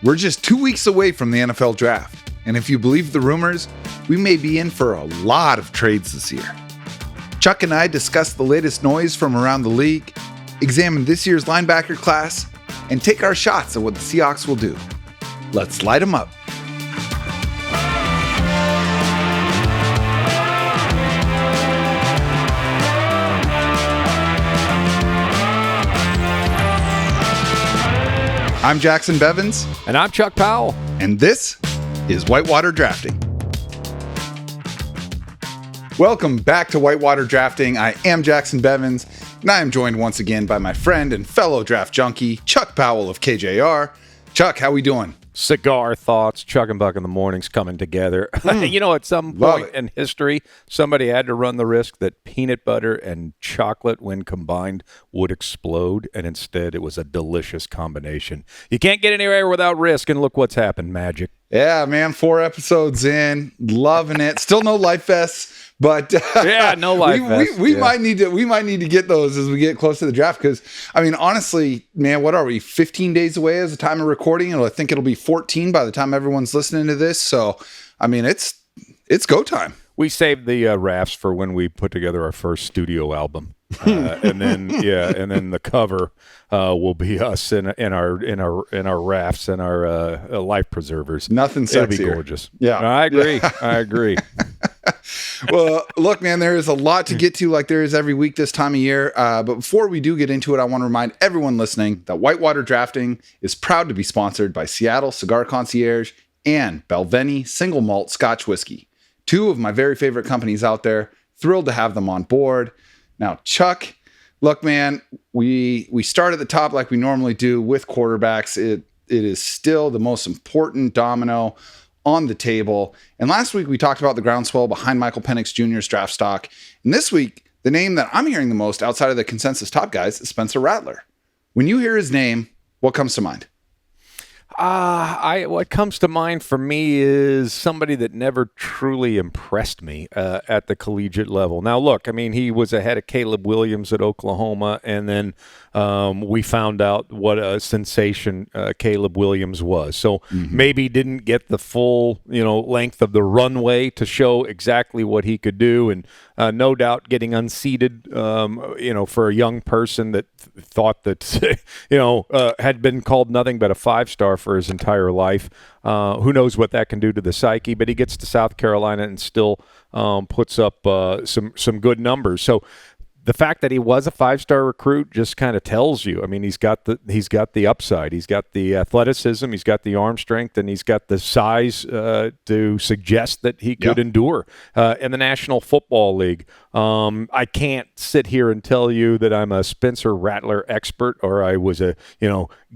We're just 2 weeks away from the NFL draft, and if you believe the rumors, we may be in for a lot of trades this year. Chuck and I discuss the latest noise from around the league, examine this year's linebacker class, and take our shots at what the Seahawks will do. Let's light them up. I'm Jacson Bevins. And I'm Chuck Powell. And this is Whitewater Drafting. Welcome back to Whitewater Drafting. I am Jacson Bevins, and I am joined once again by my friend and fellow draft junkie, Chuck Powell of KJR. Chuck, how we doing? Cigar thoughts, Chuck and Buck in the mornings coming together. You know, at some point in history, somebody had to run the risk that peanut butter and chocolate, when combined, would explode, and instead it was a delicious combination. You can't get anywhere without risk, and look what's happened, Magic. Yeah, man, 4 episodes in, loving it. Still no life vests. But yeah, no life vests. We might need to get those as we get close to the draft, because I mean, honestly, man, what are we, 15 days away as the time of recording? And I think it'll be 14 by the time everyone's listening to this. So I mean, it's go time. We saved the rafts for when we put together our first studio album, and then the cover will be us in our rafts and our life preservers. Nothing sexier. It'll be gorgeous. Yeah, I agree. Yeah. I agree. Well, look, man, there is a lot to get to, like there is every week this time of year. But before we do get into it, I want to remind everyone listening that Whitewater Drafting is proud to be sponsored by Seattle Cigar Concierge and Balvenie Single Malt Scotch Whiskey, 2 of my very favorite companies out there. Thrilled to have them on board. Now, Chuck, look, man, we start at the top like we normally do with quarterbacks. It is still the most important domino on the table. And last week we talked about the groundswell behind Michael Penix Jr.'s draft stock. And this week, the name that I'm hearing the most outside of the consensus top guys is Spencer Rattler. When you hear his name, what comes to mind? What comes to mind for me is somebody that never truly impressed me at the collegiate level. Now, look, I mean, he was ahead of Caleb Williams at Oklahoma, and then we found out what a sensation Caleb Williams was. So maybe didn't get the full, length of the runway to show exactly what he could do, and no doubt getting unseated, for a young person that thought that, had been called nothing but a 5-star for his entire life. Who knows what that can do to the psyche, but he gets to South Carolina and still puts up some good numbers. So the fact that he was a 5-star recruit just kind of tells you. I mean, he's got the upside. He's got the athleticism. He's got the arm strength, and he's got the size to suggest that he could endure in the National Football League. I can't sit here and tell you that I'm a Spencer Rattler expert or I was a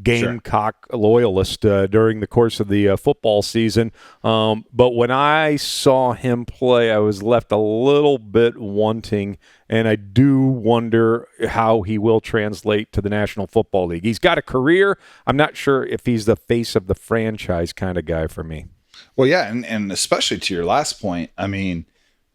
Gamecock loyalist during the course of the football season. But when I saw him play, I was left a little bit wanting. And I do wonder how he will translate to the National Football League. He's got a career. I'm not sure if he's the face of the franchise kind of guy for me. Well, yeah, and especially to your last point, I mean,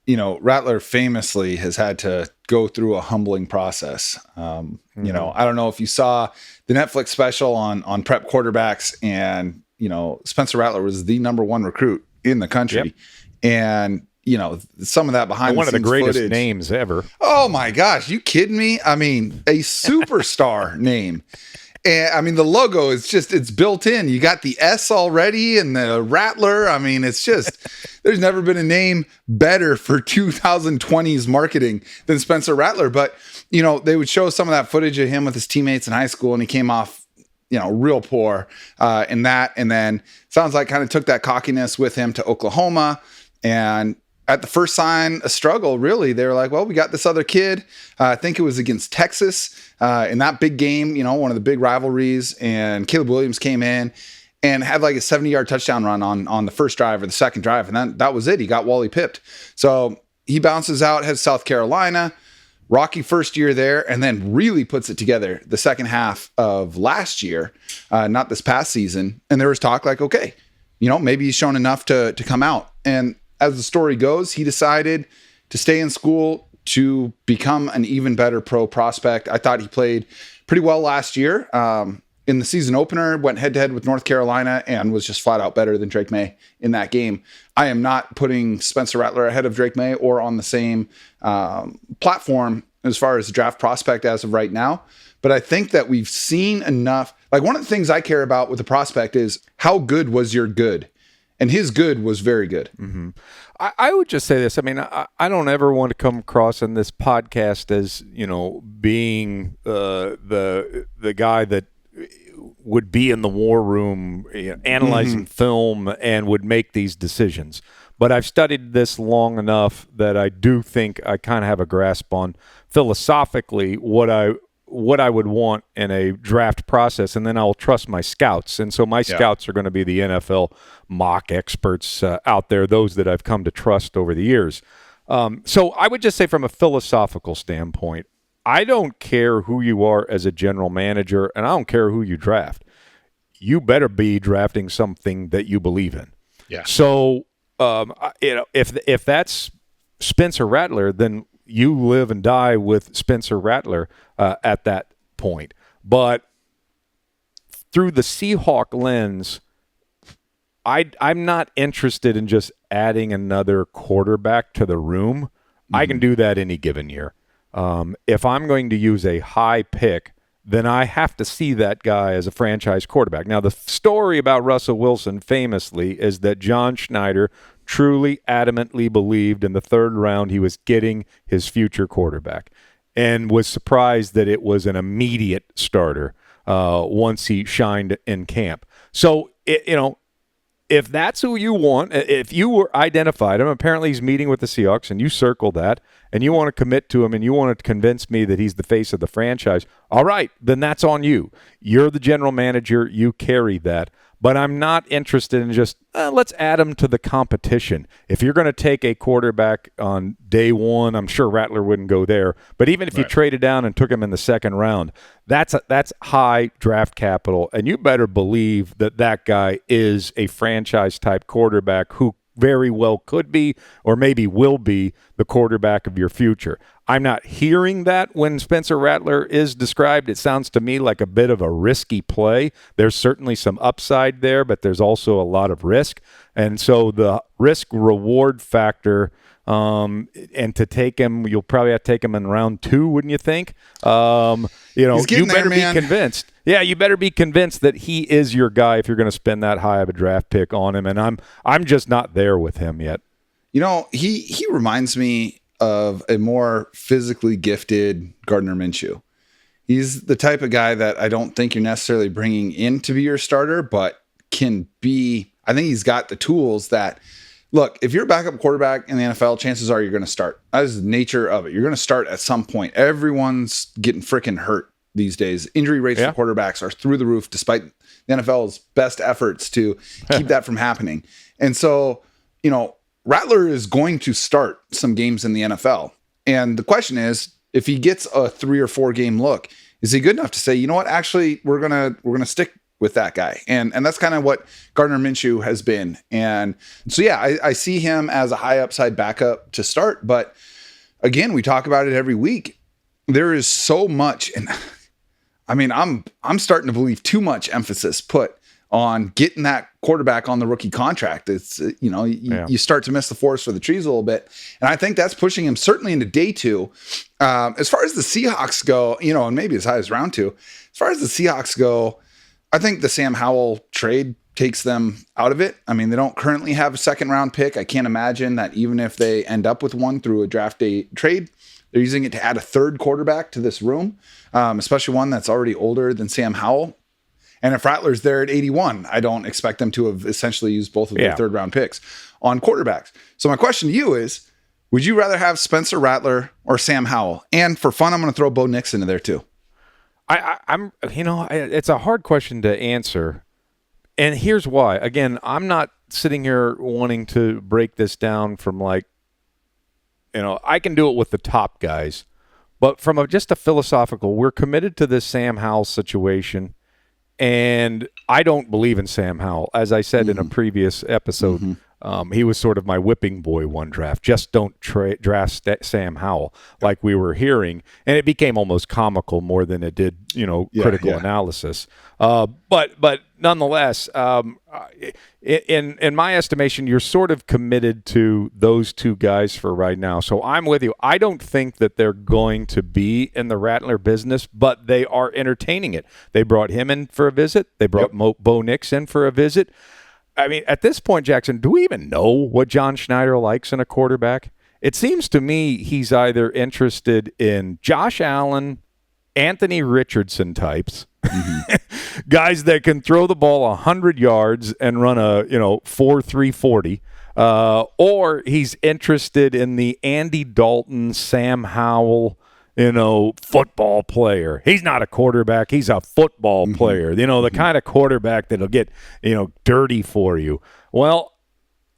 Rattler famously has had to go through a humbling process. I don't know if you saw the Netflix special on prep quarterbacks, and, Spencer Rattler was the number 1 recruit in the country. Yep. And some of that behind one the scenes of the greatest footage. Names ever. Oh my gosh, you kidding me? I mean, a superstar name. And I mean, the logo is it's built in. You got the S already and the Rattler. I mean, it's just, there's never been a name better for 2020's marketing than Spencer Rattler. But, they would show some of that footage of him with his teammates in high school, and he came off, real poor in that. And then sounds like kind of took that cockiness with him to Oklahoma. And at the first sign of struggle, really, they were like, well, we got this other kid. I think it was against Texas in that big game, one of the big rivalries. And Caleb Williams came in and had like a 70-yard touchdown run on the first drive or the second drive. And then that was it. He got Wally pipped. So he bounces out, heads South Carolina, rocky first year there, and then really puts it together the second half of last year, not this past season. And there was talk like, okay, maybe he's shown enough to come out. And as the story goes, he decided to stay in school to become an even better pro prospect. I thought he played pretty well last year. in the season opener, went head-to-head with North Carolina and was just flat out better than Drake May in that game. I am not putting Spencer Rattler ahead of Drake May or on the same platform as far as draft prospect as of right now. But I think that we've seen enough. Like, one of the things I care about with the prospect is how good was your good? And his good was very good. Mm-hmm. I would just say this. I mean, I don't ever want to come across in this podcast as, being the guy that would be in the war room, analyzing film and would make these decisions. But I've studied this long enough that I do think I kind of have a grasp on philosophically what I would want in a draft process, and then I'll trust my scouts. And so my scouts are going to be the NFL mock experts out there, those that I've come to trust over the years. So I would just say from a philosophical standpoint, I don't care who you are as a general manager, and I don't care who you draft. You better be drafting something that you believe in. Yeah. So, if that's Spencer Rattler, then you live and die with Spencer Rattler at that point. But through the Seahawk lens, I'm not interested in just adding another quarterback to the room. I can do that any given year. If I'm going to use a high pick, then I have to see that guy as a franchise quarterback. Now, the story about Russell Wilson famously is that John Schneider truly adamantly believed in the third round he was getting his future quarterback and was surprised that it was an immediate starter once he shined in camp. So, if that's who you want, if you were identified him, apparently he's meeting with the Seahawks and you circle that and you want to commit to him and you want to convince me that he's the face of the franchise, all right, then that's on you. You're the general manager. You carry that. But I'm not interested in just, let's add him to the competition. If you're going to take a quarterback on day one, I'm sure Rattler wouldn't go there. But even if you traded down and took him in the second round, that's high draft capital. And you better believe that guy is a franchise-type quarterback who very well could be or maybe will be the quarterback of your future. I'm not hearing that when Spencer Rattler is described. It sounds to me like a bit of a risky play. There's certainly some upside there, but there's also a lot of risk. And so the risk-reward factor, and to take him, you'll probably have to take him in round 2, wouldn't you think? You better be convinced. Yeah, you better be convinced that he is your guy if you're going to spend that high of a draft pick on him. And I'm just not there with him yet. He reminds me of a more physically gifted Gardner Minshew. He's the type of guy that I don't think you're necessarily bringing in to be your starter, but can be. I think he's got the tools that. Look, if you're a backup quarterback in the NFL, chances are you're going to start. That is the nature of it. You're going to start at some point. Everyone's getting freaking hurt these days. Injury rates for quarterbacks are through the roof, despite the NFL's best efforts to keep that from happening. And so, Rattler is going to start some games in the NFL. And the question is, if he gets a 3 or 4 game look, is he good enough to say, you know what, actually, we're gonna stick with that guy? And that's kind of what Gardner Minshew has been. And so, I see him as a high upside backup to start. But again, we talk about it every week. There is so much, and I mean, I'm starting to believe too much emphasis put on getting that quarterback on the rookie contract. It's, you start to miss the forest for the trees a little bit. And I think that's pushing him certainly into day 2. As far as the Seahawks go, and maybe as high as round 2, as far as the Seahawks go, I think the Sam Howell trade takes them out of it. I mean, they don't currently have a second round pick. I can't imagine that even if they end up with one through a draft day trade, they're using it to add a third quarterback to this room, especially one that's already older than Sam Howell. And if Rattler's there at 81, I don't expect them to have essentially used both of their third round picks on quarterbacks. So my question to you is, would you rather have Spencer Rattler or Sam Howell? And for fun, I'm going to throw Bo Nix into there too. It's a hard question to answer. And here's why. Again, I'm not sitting here wanting to break this down from I can do it with the top guys. But from just a philosophical, we're committed to this Sam Howell situation. And I don't believe in Sam Howell. As I said in a previous episode, He was sort of my whipping boy one draft. Just don't draft Sam Howell, like we were hearing, and it became almost comical more than it did, critical analysis. But nonetheless, in my estimation, you're sort of committed to those two guys for right now. So I'm with you. I don't think that they're going to be in the Rattler business, but they are entertaining it. They brought him in for a visit. They brought Bo Nix in for a visit. I mean, at this point, Jackson, do we even know what John Schneider likes in a quarterback? It seems to me he's either interested in Josh Allen, Anthony Richardson types, guys that can throw the ball 100 yards and run a 4.340, or he's interested in the Andy Dalton, Sam Howell, football player. He's not a quarterback. He's a football player. The kind of quarterback that'll get, dirty for you. Well,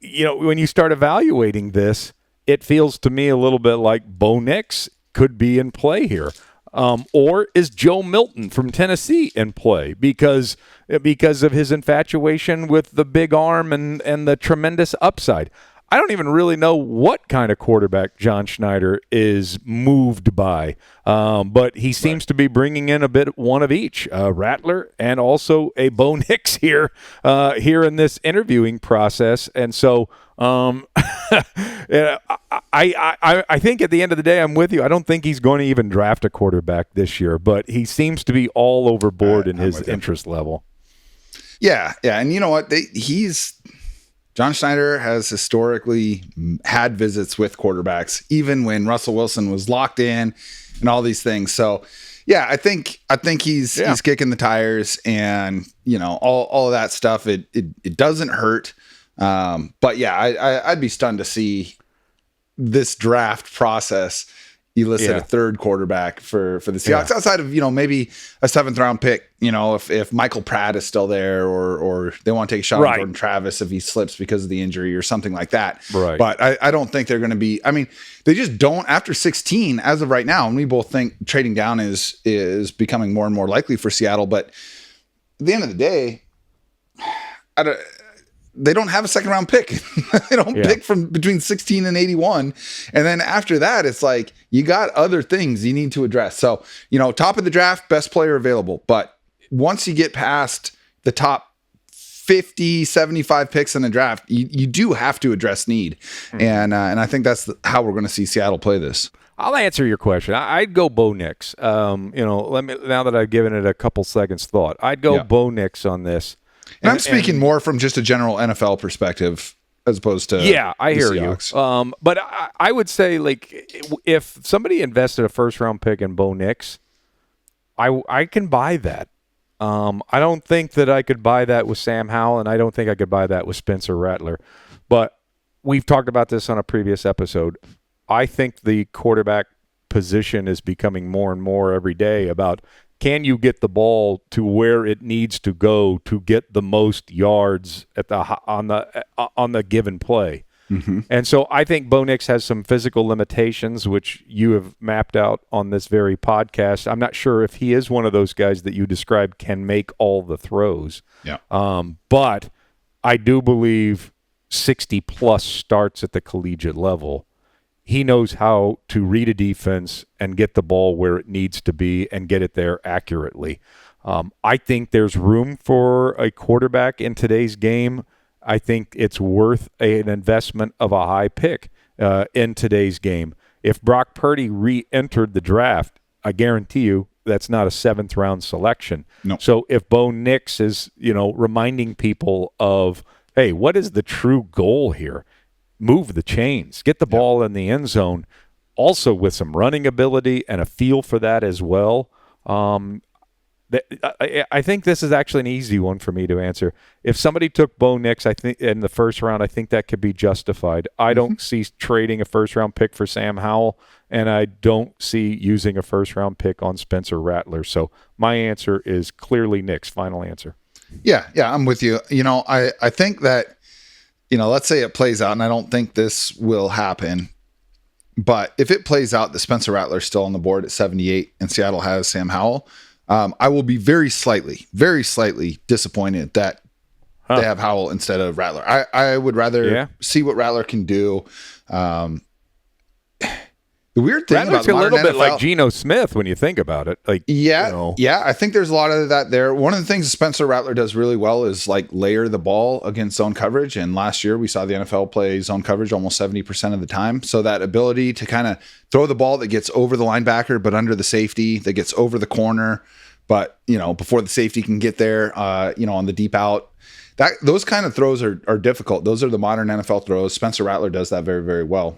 when you start evaluating this, it feels to me a little bit like Bo Nix could be in play here. Or is Joe Milton from Tennessee in play because of his infatuation with the big arm and the tremendous upside? I don't even really know what kind of quarterback John Schneider is moved by, but he seems to be bringing in one of each, Rattler and also a Bo Nix here in this interviewing process. And so I think at the end of the day, I'm with you. I don't think he's going to even draft a quarterback this year, but he seems to be all overboard in his interest level. Yeah. And you know what? John Schneider has historically had visits with quarterbacks, even when Russell Wilson was locked in and all these things. So, yeah, I think he's kicking the tires, and all of that stuff. It doesn't hurt, but yeah, I'd be stunned to see this draft process elicit a third quarterback for the Seahawks outside of maybe a 7th round pick. If Michael Pratt is still there, or they want to take a shot on Jordan Travis if he slips because of the injury or something like that. Right. But I don't think they're going to be. I mean, they just don't after 16 as of right now, and we both think trading down is becoming more and more likely for Seattle. But at the end of the day, they don't have a 2nd round pick. They don't pick from between 16 and 81. And then after that, it's like, you got other things you need to address. So, top of the draft, best player available. But once you get past the top 50, 75 picks in the draft, you do have to address need. And I think that's how we're going to see Seattle play this. I'll answer your question. I'd go Bo Nix. Now that I've given it a couple seconds thought, I'd go Bo Nix on this. And I'm speaking more from just a general NFL perspective as opposed to I hear Seahawks. You. But I would say, like, if somebody invested a 1st round pick in Bo Nix, I can buy that. I don't think that I could buy that with Sam Howell, and I don't think I could buy that with Spencer Rattler. But we've talked about this on a previous episode. I think the quarterback position is becoming more and more every day about, can you get the ball to where it needs to go to get the most yards on the given play? And so I think Bo Nix has some physical limitations, which you have mapped out on this very podcast. I'm not sure if he is one of those guys that you described can make all the throws. But I do believe 60-plus starts at the collegiate level. He knows how to read a defense and get the ball where it needs to be and get it there accurately. I think there's room for a quarterback in today's game. I think it's worth an investment of a high pick in today's game. If Brock Purdy re-entered the draft, I guarantee you that's not a 7th round selection. No. So if Bo Nix is, reminding people of, hey, what is the true goal here? Move the chains, get the ball in the end zone, also with some running ability and a feel for that as well. I think this is actually an easy one for me to answer. If somebody took Bo Nix, I think in the 1st round, I think that could be justified. I don't see trading a 1st round pick for Sam Howell, and I don't see using a 1st round pick on Spencer Rattler. So my answer is clearly Nix. Final answer. Yeah, I'm with you. I think that, let's say it plays out, and I don't think this will happen, but if it plays out that Spencer Rattler is still on the board at 78 and Seattle has Sam Howell, I will be very slightly disappointed that they have Howell instead of Rattler. I would rather see what Rattler can do. The weird thing Rattler's about a little modern bit NFL, like Geno Smith when you think about it. Like, I think there's a lot of that there. One of the things Spencer Rattler does really well is like layer the ball against zone coverage. And last year we saw the NFL play zone coverage almost 70% of the time. So that ability to kind of throw the ball that gets over the linebacker, but under the safety, that gets over the corner, but before the safety can get there, on the deep out. Those kind of throws are difficult. Those are the modern NFL throws. Spencer Rattler does that very, very well.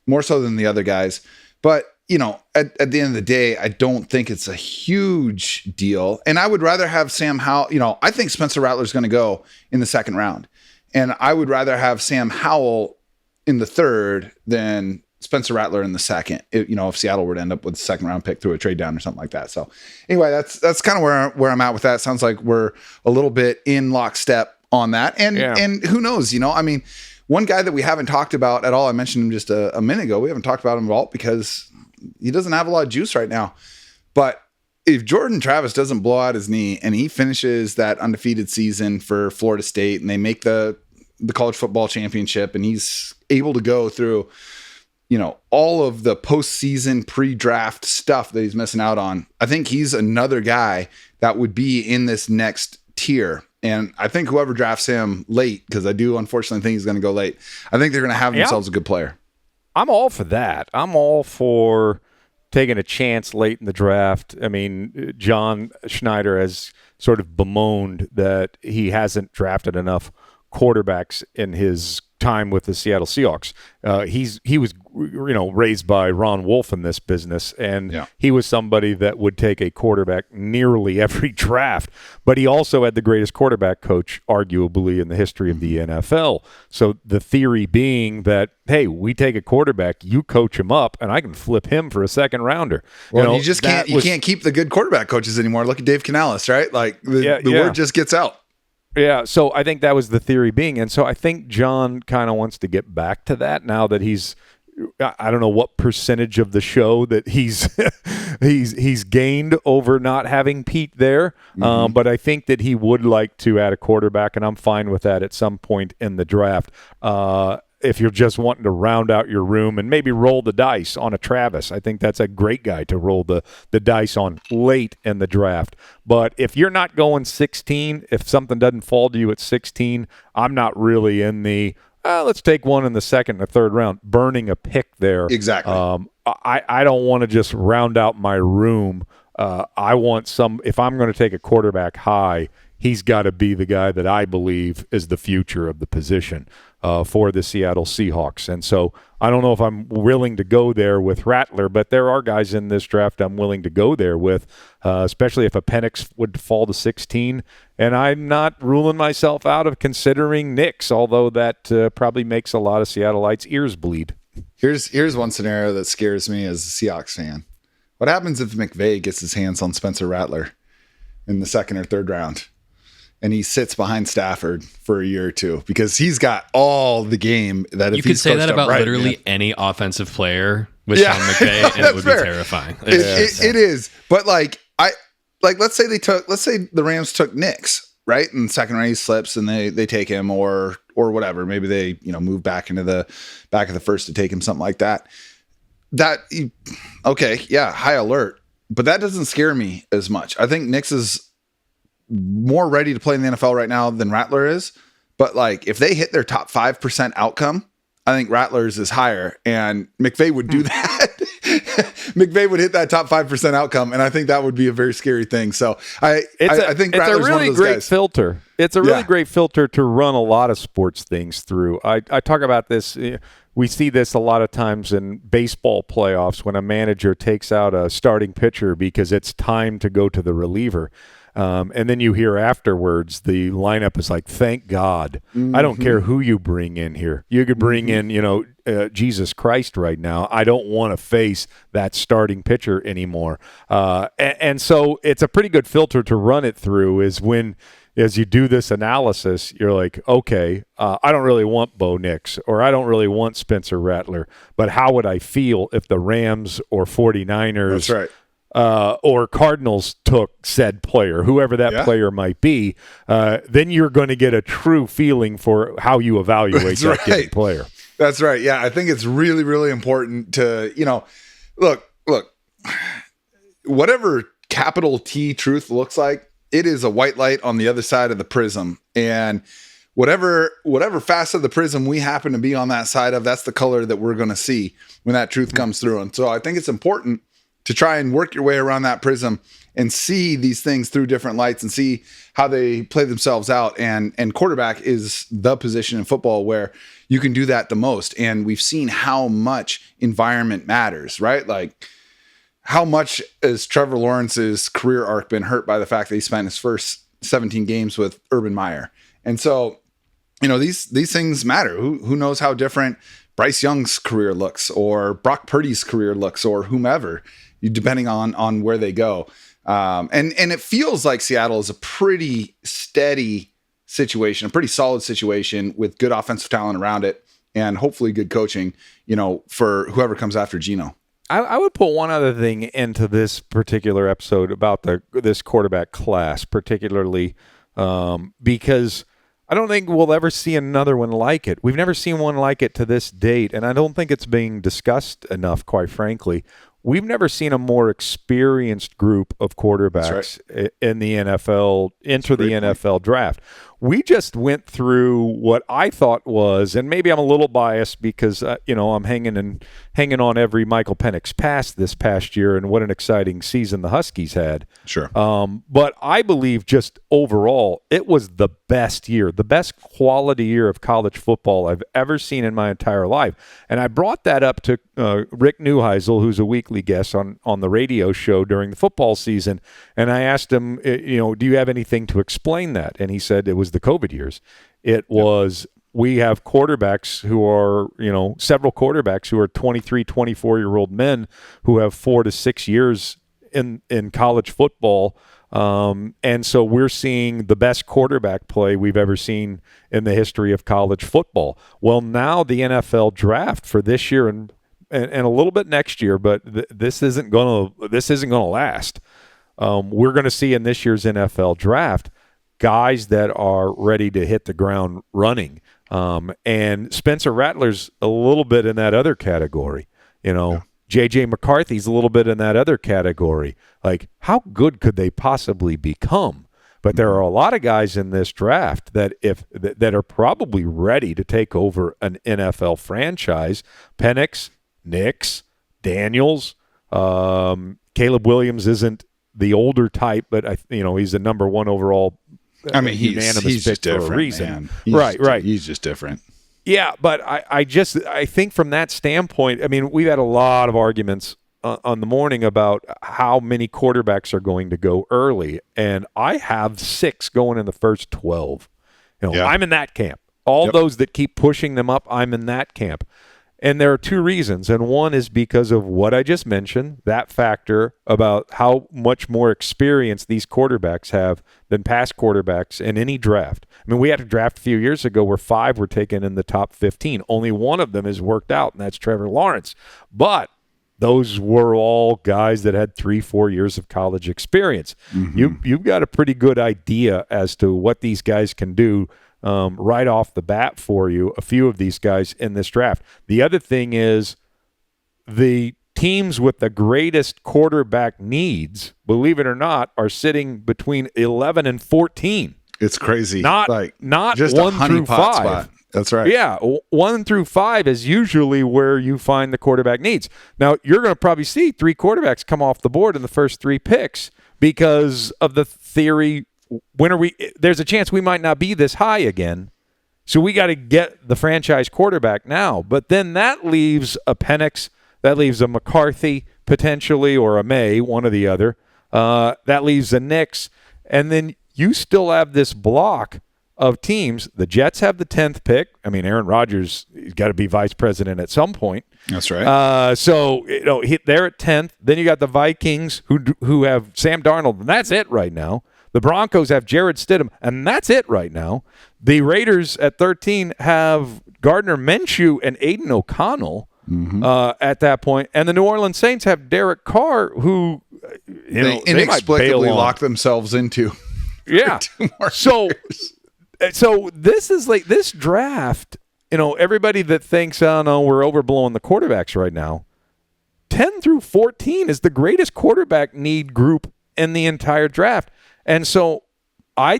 More so than the other guys. But, at the end of the day, I don't think it's a huge deal. And I would rather have Sam Howell. I think Spencer Rattler is going to go in the second round. And I would rather have Sam Howell in the third than Spencer Rattler in the second, if Seattle were to end up with a second round pick through a trade down or something like that. So anyway, that's kind of where I'm at with that. Sounds like we're a little bit in lockstep on that. And who knows, one guy that we haven't talked about at all, I mentioned him just a minute ago. We haven't talked about him at all because he doesn't have a lot of juice right now. But if Jordan Travis doesn't blow out his knee and he finishes that undefeated season for Florida State and they make the college football championship and he's able to go through, all of the postseason pre-draft stuff that he's missing out on, I think he's another guy that would be in this next tier. And I think whoever drafts him late, because I do unfortunately think he's going to go late, I think they're going to have themselves a good player. I'm all for that. I'm all for taking a chance late in the draft. I mean, John Schneider has sort of bemoaned that he hasn't drafted enough quarterbacks in his time with the Seattle Seahawks. He was raised by Ron Wolf in this business, and he was somebody that would take a quarterback nearly every draft, but he also had the greatest quarterback coach arguably in the history of the NFL. So the theory being that, hey, we take a quarterback, you coach him up, and I can flip him for a second rounder. Well, you just can't keep the good quarterback coaches anymore. Look at Dave Canales, right? Like the word just gets out. Yeah, so I think that was the theory being. And so I think John kind of wants to get back to that now that he's, I don't know what percentage of the show that he's gained over not having Pete there. But I think that he would like to add a quarterback, and I'm fine with that at some point in the draft. If you're just wanting to round out your room and maybe roll the dice on a Travis, I think that's a great guy to roll the dice on late in the draft. But if you're not going 16, if something doesn't fall to you at 16, I'm not really in the let's take one in the second or third round, burning a pick there. Exactly. I don't want to just round out my room. I want if I'm going to take a quarterback high, he's got to be the guy that I believe is the future of the position for the Seattle Seahawks. And so I don't know if I'm willing to go there with Rattler, but there are guys in this draft I'm willing to go there with, especially if a Penix would fall to 16. And I'm not ruling myself out of considering Nix, although that probably makes a lot of Seattleites' ears bleed. Here's one scenario that scares me as a Seahawks fan. What happens if McVay gets his hands on Spencer Rattler in the second or third round? And he sits behind Stafford for a year or two because he's got all the game that if you could say that about literally any offensive player with Sean McVay, and it would be terrifying. It is, but let's say the Rams took Nix, right? And second round he slips and they take him or whatever. Maybe they move back into the back of the first to take him, something like that. High alert, but that doesn't scare me as much. I think Nix is more ready to play in the NFL right now than Rattler is. But if they hit their top 5% outcome, I think Rattler's is higher, and McVay would do that. McVay would hit that top 5% outcome, and I think that would be a very scary thing. So I think Rattler's it's a really great filter. It's a really great filter to run a lot of sports things through. I talk about this. We see this a lot of times in baseball playoffs when a manager takes out a starting pitcher because it's time to go to the reliever. And then you hear afterwards the lineup is like, thank God. I don't care who you bring in here. You could bring in, Jesus Christ right now. I don't want to face that starting pitcher anymore. And so it's a pretty good filter to run it through is when, as you do this analysis, you're like, okay, I don't really want Bo Nix or I don't really want Spencer Rattler, but how would I feel if the Rams or 49ers That's right. or Cardinals took said player, whoever that player might be, then you're going to get a true feeling for how you evaluate that given player. That's right. Yeah, I think it's really, really important to, look, whatever capital T truth looks like, it is a white light on the other side of the prism. And whatever facet of the prism we happen to be on that side of, that's the color that we're going to see when that truth comes through. And so I think it's important to try and work your way around that prism and see these things through different lights and see how they play themselves out. And quarterback is the position in football where you can do that the most. And we've seen how much environment matters, right? Like, how much has Trevor Lawrence's career arc been hurt by the fact that he spent his first 17 games with Urban Meyer? And so, these things matter. Who knows how different Bryce Young's career looks, or Brock Purdy's career looks, or whomever, depending on where they go. And it feels like Seattle is a pretty steady situation, a pretty solid situation with good offensive talent around it, and hopefully good coaching, for whoever comes after Geno. I would put one other thing into this particular episode about this quarterback class, particularly because I don't think we'll ever see another one like it. We've never seen one like it to this date, and I don't think it's being discussed enough, quite frankly. We've never seen a more experienced group of quarterbacks in the NFL enter the NFL draft. We just went through what I thought was, and maybe I'm a little biased because I'm hanging on every Michael Penix pass this past year, and what an exciting season the Huskies had. Sure. But I believe just overall, it was the best year, the best quality year of college football I've ever seen in my entire life. And I brought that up to Rick Neuheisel, who's a weekly guest on the radio show during the football season, and I asked him, do you have anything to explain that? And he said it was the COVID years. It was, we have quarterbacks who are, several quarterbacks who are 23, 24-year-old men who have 4 to 6 years in college football. And so we're seeing the best quarterback play we've ever seen in the history of college football. Well, now the NFL draft for this year and a little bit next year, but this isn't going to last. We're going to see in this year's NFL draft guys that are ready to hit the ground running. And Spencer Rattler's a little bit in that other category. J.J. McCarthy's a little bit in that other category. Like, how good could they possibly become? But there are a lot of guys in this draft that are probably ready to take over an NFL franchise. Penix, Nix, Daniels, Caleb Williams isn't the older type, but he's the number one overall. He's just different for a reason. Man. Right. He's just different. Yeah, but I think from that standpoint, we've had a lot of arguments on the morning about how many quarterbacks are going to go early, and I have 6 going in the first 12. I'm in that camp. All those that keep pushing them up, I'm in that camp. And there are 2 reasons, and one is because of what I just mentioned, that factor about how much more experience these quarterbacks have than past quarterbacks in any draft. We had a draft a few years ago where 5 were taken in the top 15. Only one of them has worked out, and that's Trevor Lawrence. But those were all guys that had 3-4 years of college experience. Mm-hmm. You've got a pretty good idea as to what these guys can do right off the bat for you, a few of these guys in this draft. The other thing is the teams with the greatest quarterback needs, believe it or not, are sitting between 11 and 14. It's crazy. Not just 1 through 5. Spot. That's right. Yeah, 1 through 5 is usually where you find the quarterback needs. Now, you're going to probably see 3 quarterbacks come off the board in the first 3 picks because of the theory, there's a chance we might not be this high again, so we got to get the franchise quarterback now. But then that leaves a Penix, that leaves a McCarthy potentially, or a May, one or the other. That leaves a Nix, and then you still have this block of teams. The Jets have the 10th pick. Aaron Rodgers has got to be vice president at some point. That's right. So they're at 10th. Then you got the Vikings who have Sam Darnold, and that's it right now. The Broncos have Jarrett Stidham, and that's it right now. The Raiders at 13 have Gardner Minshew and Aiden O'Connell at that point. And the New Orleans Saints have Derek Carr, who they inexplicably lock themselves into. Yeah. So this is like this draft, everybody that thinks, oh no, we're overblowing the quarterbacks right now. 10 through 14 is the greatest quarterback need group in the entire draft. And so I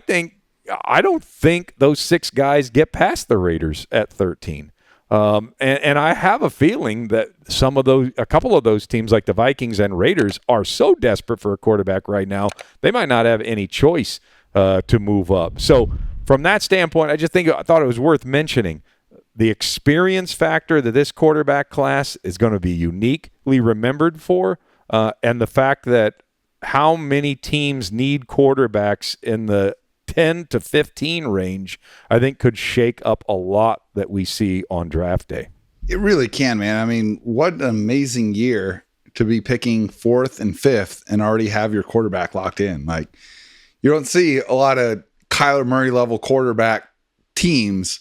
don't think those 6 guys get past the Raiders at 13. And I have a feeling that a couple of those teams like the Vikings and Raiders are so desperate for a quarterback right now, they might not have any choice to move up. So from that standpoint, I thought it was worth mentioning the experience factor that this quarterback class is going to be uniquely remembered for, and the fact that how many teams need quarterbacks in the 10 to 15 range, I think could shake up a lot that we see on draft day. It really can, man. I mean, what an amazing year to be picking 4th and 5th and already have your quarterback locked in. Like, you don't see a lot of Kyler Murray level quarterback teams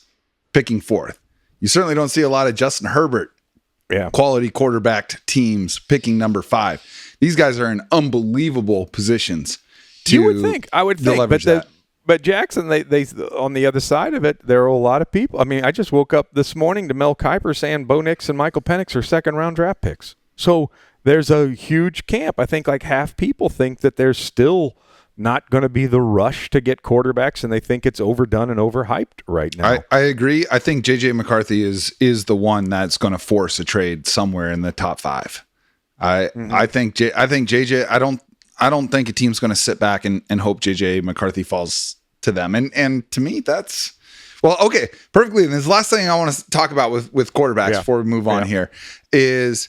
picking 4th. You certainly don't see a lot of Justin Herbert quality quarterbacked teams picking number 5. These guys are in unbelievable positions to I would think, but Jackson, they on the other side of it, there are a lot of people. I mean, I just woke up this morning to Mel Kiper saying Bo Nix and Michael Penix are 2nd-round draft picks. So there's a huge camp. I think like half people think that there's still not going to be the rush to get quarterbacks, and they think it's overdone and overhyped right now. I agree. I think J.J. McCarthy is the one that's going to force a trade somewhere in the top 5. I think J.J. I don't think a team's going to sit back and hope J.J. McCarthy falls to them. And to me, that's okay. Perfectly. And this last thing I want to talk about with quarterbacks before we move on here is,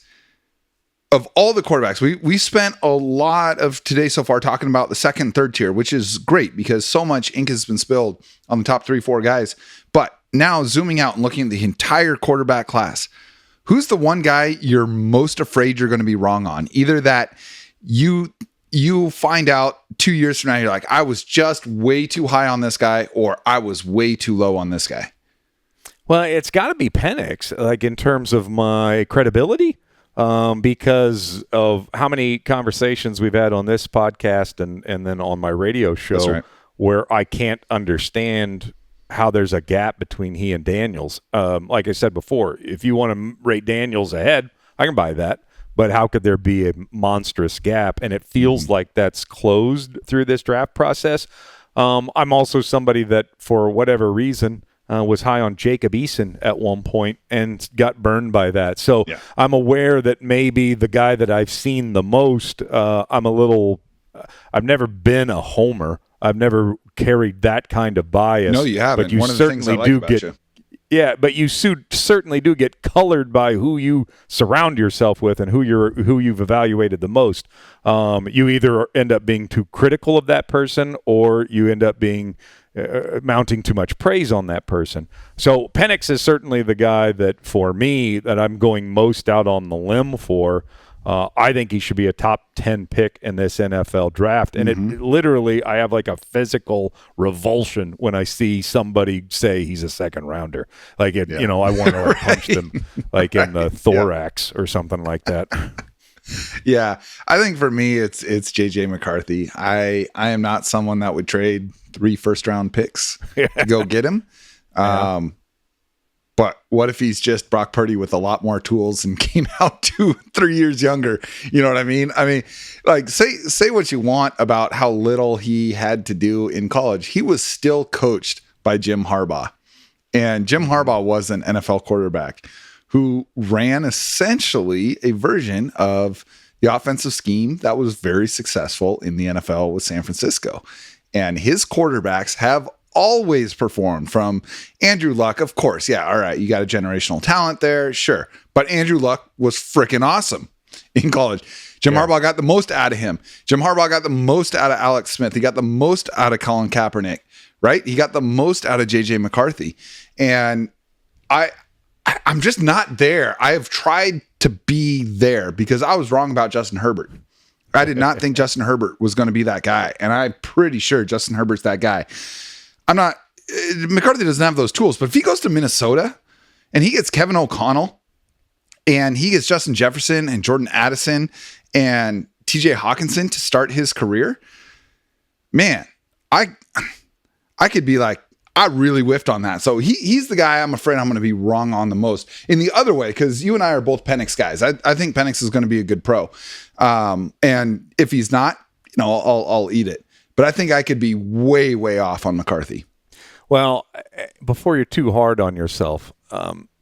of all the quarterbacks, we spent a lot of today so far talking about the 2nd and 3rd tier, which is great because so much ink has been spilled on the top 3-4 guys. But now zooming out and looking at the entire quarterback class, who's the one guy you're most afraid you're going to be wrong on? Either that you find out 2 years from now, you're like, I was just way too high on this guy, or I was way too low on this guy. Well, it's got to be Penix, like in terms of my credibility. Because of how many conversations we've had on this podcast and then on my radio show where I can't understand how there's a gap between he and Daniels. Like I said before, if you want to rate Daniels ahead, I can buy that. But how could there be a monstrous gap? And it feels like that's closed through this draft process. I'm also somebody that, for whatever reason, was high on Jacob Eason at one point and got burned by that. So I'm aware that maybe the guy that I've seen the most, I've never been a homer. I've never carried that kind of bias. No, you haven't. But you One of the things I like about you. Yeah, but you certainly do get colored by who you surround yourself with and who you've evaluated the most. You either end up being too critical of that person, or you end up being mounting too much praise on that person. So Penix is certainly the guy that, for me, that I'm going most out on the limb for. I think he should be a top 10 pick in this NFL draft. And it literally, I have like a physical revulsion when I see somebody say he's a 2nd rounder. Like, I want to punch them like in the thorax or something like that. Yeah, I think for me, it's J.J. McCarthy. I am not someone that would trade 3 first-round picks to go get him. But what if he's just Brock Purdy with a lot more tools and came out 2-3 years younger? You know what I mean? I mean, like, say what you want about how little he had to do in college. He was still coached by Jim Harbaugh. And Jim Harbaugh was an NFL quarterback who ran essentially a version of the offensive scheme that was very successful in the NFL with San Francisco. And his quarterbacks have always performed, from Andrew Luck, of course. Yeah, all right, you got a generational talent there, sure. But Andrew Luck was freaking awesome in college. Jim Harbaugh got the most out of him. Jim Harbaugh got the most out of Alex Smith. He got the most out of Colin Kaepernick, right? He got the most out of J.J. McCarthy. And I'm just not there. I have tried to be there because I was wrong about Justin Herbert. I did not think Justin Herbert was going to be that guy. And I'm pretty sure Justin Herbert's that guy. McCarthy doesn't have those tools, but if he goes to Minnesota and he gets Kevin O'Connell and he gets Justin Jefferson and Jordan Addison and TJ Hawkinson to start his career, man, I could be like, I really whiffed on that. So he's the guy I'm afraid I'm going to be wrong on the most. In the other way, because you and I are both Penix guys. I think Penix is going to be a good pro. And if he's not, I'll eat it. But I think I could be way, way off on McCarthy. Well, before you're too hard on yourself,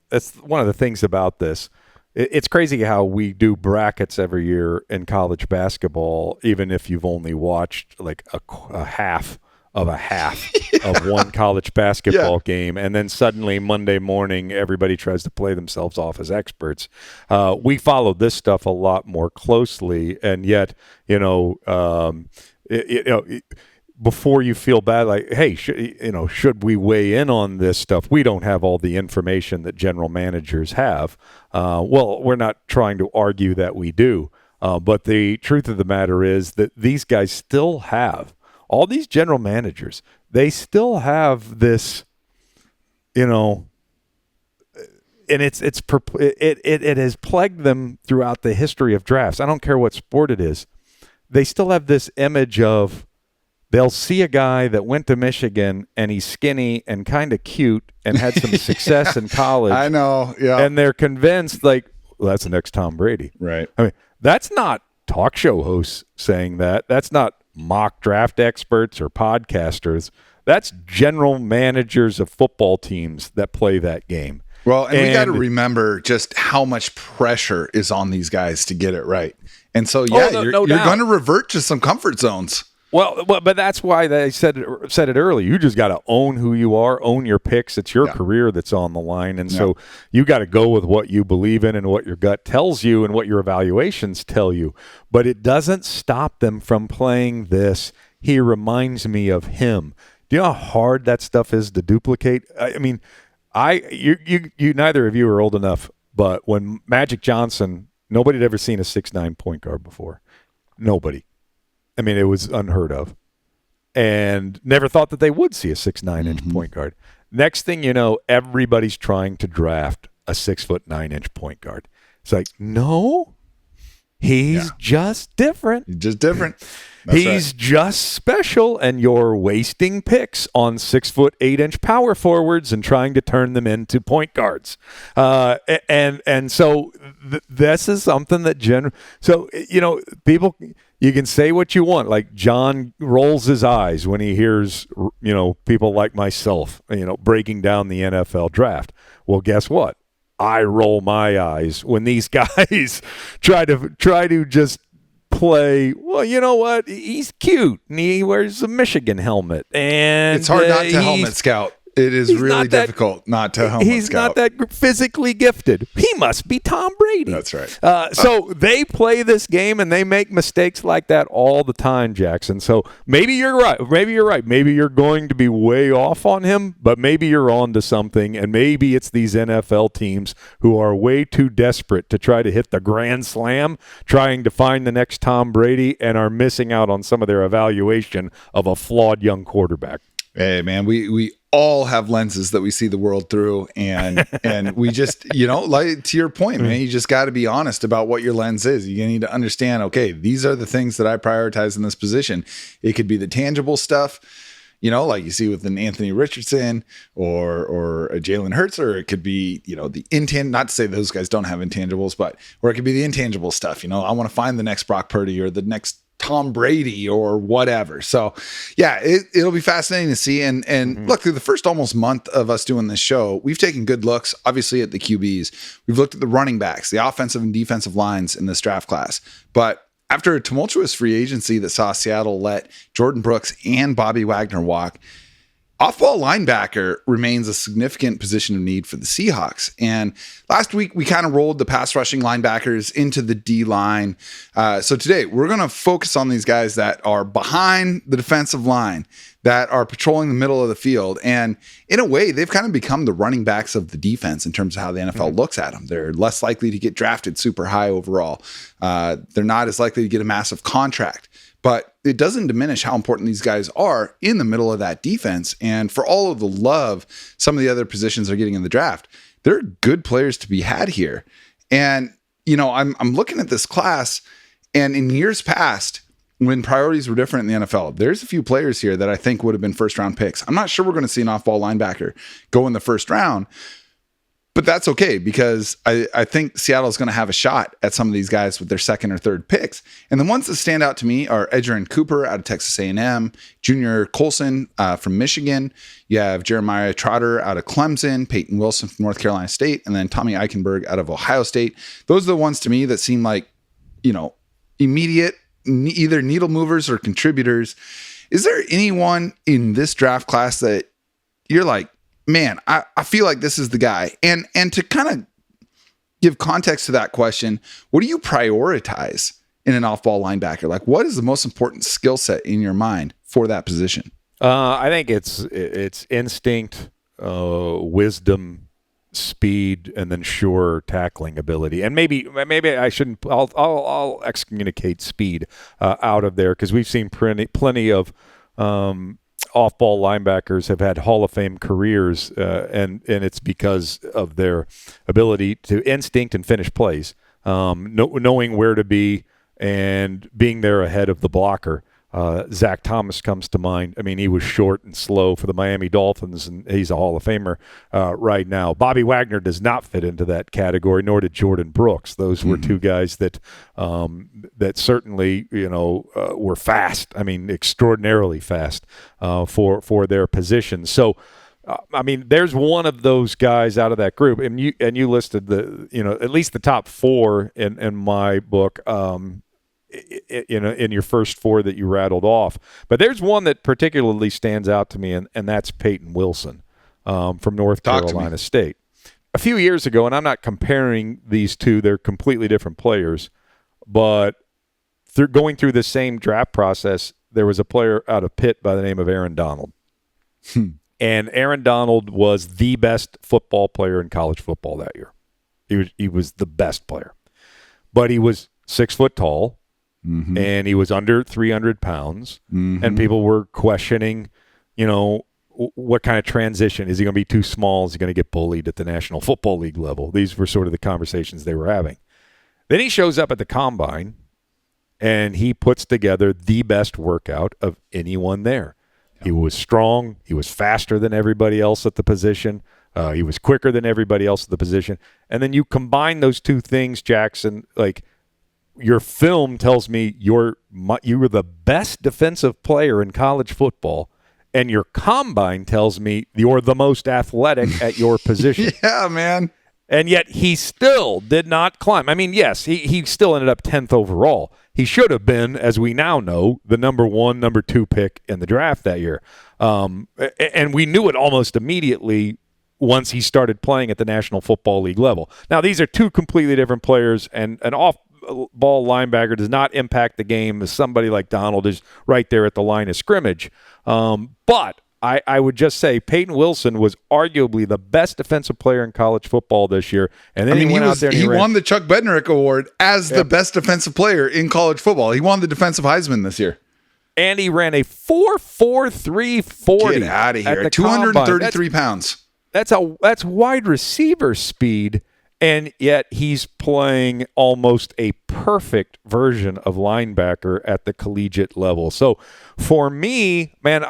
that's one of the things about this. It's crazy how we do brackets every year in college basketball, even if you've only watched like a half of one college basketball game, and then suddenly Monday morning everybody tries to play themselves off as experts. We follow this stuff a lot more closely, and yet before you feel bad, like, hey, should we weigh in on this stuff? We don't have all the information that general managers have. Well, we're not trying to argue that we do, but the truth of the matter is that these guys still have, all these general managers, they still have this, and it has plagued them throughout the history of drafts. I don't care what sport it is. They still have this image of, they'll see a guy that went to Michigan and he's skinny and kind of cute and had some success in college. I know, yeah. And they're convinced, like, well, that's the next Tom Brady. Right. I mean, that's not talk show hosts saying that. That's not mock draft experts or podcasters. That's general managers of football teams that play that game. Well, and we got to remember just how much pressure is on these guys to get it right. And so, you're going to revert to some comfort zones. Well, but that's why they said it early. You just got to own who you are, own your picks. It's your career that's on the line. And so you got to go with what you believe in and what your gut tells you and what your evaluations tell you. But it doesn't stop them from playing this. He reminds me of him. Do you know how hard that stuff is to duplicate? I mean, you neither of you are old enough, but when Magic Johnson, nobody had ever seen a 6'9" point guard before. Nobody. I mean, it was unheard of, and never thought that they would see a 6'9" point guard. Next thing you know, everybody's trying to draft a 6'9" point guard. It's like, no, he's just different. He's just different. He's just special, and you're wasting picks on 6'8" power forwards and trying to turn them into point guards. And so this is something that people. You can say what you want. Like John rolls his eyes when he hears, people like myself, breaking down the NFL draft. Well, guess what? I roll my eyes when these guys try to just play. Well, you know what? He's cute and he wears a Michigan helmet, and it's hard not to helmet scout. It is really difficult not to helmet He's scout. not that physically gifted. He must be Tom Brady. That's right. So they play this game and they make mistakes like that all the time, Jackson. So maybe you're right. Maybe you're going to be way off on him, but maybe you're on to something, and maybe it's these NFL teams who are way too desperate to try to hit the grand slam, trying to find the next Tom Brady, and are missing out on some of their evaluation of a flawed young quarterback. Hey, man, we all have lenses that we see the world through, and we just, like to your point, man, you just got to be honest about what your lens is. You need to understand, okay, these are the things that I prioritize in this position. It could be the tangible stuff, like you see with an Anthony Richardson or a Jalen Hurts, or it could be, the intangible, not to say those guys don't have intangibles, or it could be the intangible stuff. I want to find the next Brock Purdy or the next Tom Brady or whatever. So yeah, it'll be fascinating to see. And look, through the first almost month of us doing this show, we've taken good looks, obviously, at the QBs. We've looked at the running backs, the offensive and defensive lines in this draft class. But after a tumultuous free agency that saw Seattle let Jordan Brooks and Bobby Wagner walk, off-ball linebacker remains a significant position of need for the Seahawks. And last week, we kind of rolled the pass rushing linebackers into the D-line. So today, we're going to focus on these guys that are behind the defensive line, that are patrolling the middle of the field. And in a way, they've kind of become the running backs of the defense in terms of how the NFL looks at them. They're less likely to get drafted super high overall. They're not as likely to get a massive contract. But it doesn't diminish how important these guys are in the middle of that defense. And for all of the love some of the other positions are getting in the draft, they're good players to be had here. And, I'm looking at this class, And in years past, when priorities were different in the NFL, there's a few players here that I think would have been first-round picks. I'm not sure we're going to see an off-ball linebacker go in the first round, but that's okay because I think Seattle's going to have a shot at some of these guys with their second or third picks. And the ones that stand out to me are Edgerrin Cooper out of Texas A&M, Junior Colson from Michigan. You have Jeremiah Trotter out of Clemson, Peyton Wilson from North Carolina State, and then Tommy Eichenberg out of Ohio State. Those are the ones to me that seem like, immediate, either needle movers or contributors. Is there anyone in this draft class that you're like, man, I feel like this is the guy? And to kind of give context to that question, what do you prioritize in an off-ball linebacker? Like, what is the most important skill set in your mind for that position? I think it's instinct, wisdom, speed, and then sure tackling ability. And maybe I shouldn't. I'll excommunicate speed out of there because we've seen plenty of off-ball linebackers have had Hall of Fame careers, and it's because of their ability to instinct and finish plays, knowing where to be and being there ahead of the blocker. Zach Thomas comes to mind. I mean, he was short and slow for the Miami Dolphins, and he's a Hall of Famer right now. Bobby Wagner does not fit into that category, nor did Jordan Brooks. Those were two guys that certainly were fast. I mean, extraordinarily fast for their position. So, I mean, there's one of those guys out of that group, and you listed at least the top four in my book. In your first four that you rattled off. But there's one that particularly stands out to me, and that's Peyton Wilson from North Carolina State. A few years ago, and I'm not comparing these two, they're completely different players, but going through the same draft process, there was a player out of Pitt by the name of Aaron Donald. And Aaron Donald was the best football player in college football that year. He was the best player. But he was 6 foot tall. Mm-hmm. And he was under 300 pounds, and people were questioning, what kind of transition? Is he going to be too small? Is he going to get bullied at the National Football League level? These were sort of the conversations they were having. Then he shows up at the Combine, and he puts together the best workout of anyone there. He was strong. He was faster than everybody else at the position. He was quicker than everybody else at the position. And then you combine those two things, Jacson, like – your film tells me you were the best defensive player in college football, and your combine tells me you're the most athletic at your position. Yeah, man. And yet he still did not climb. I mean, yes, he still ended up 10th overall. He should have been, as we now know, the number 1, number 2 pick in the draft that year. And we knew it almost immediately once he started playing at the National Football League level. Now, these are two completely different players, and an off-ball linebacker does not impact the game as somebody like Donald is right there at the line of scrimmage. But I would just say Peyton Wilson was arguably the best defensive player in college football this year. And then he went out there and he won the Chuck Bednarik Award as the best defensive player in college football. He won the Defensive Heisman this year. And he ran a 4.43 40. Get out of here. 233 pounds. That's wide receiver speed. And yet he's playing almost a perfect version of linebacker at the collegiate level. So for me, man,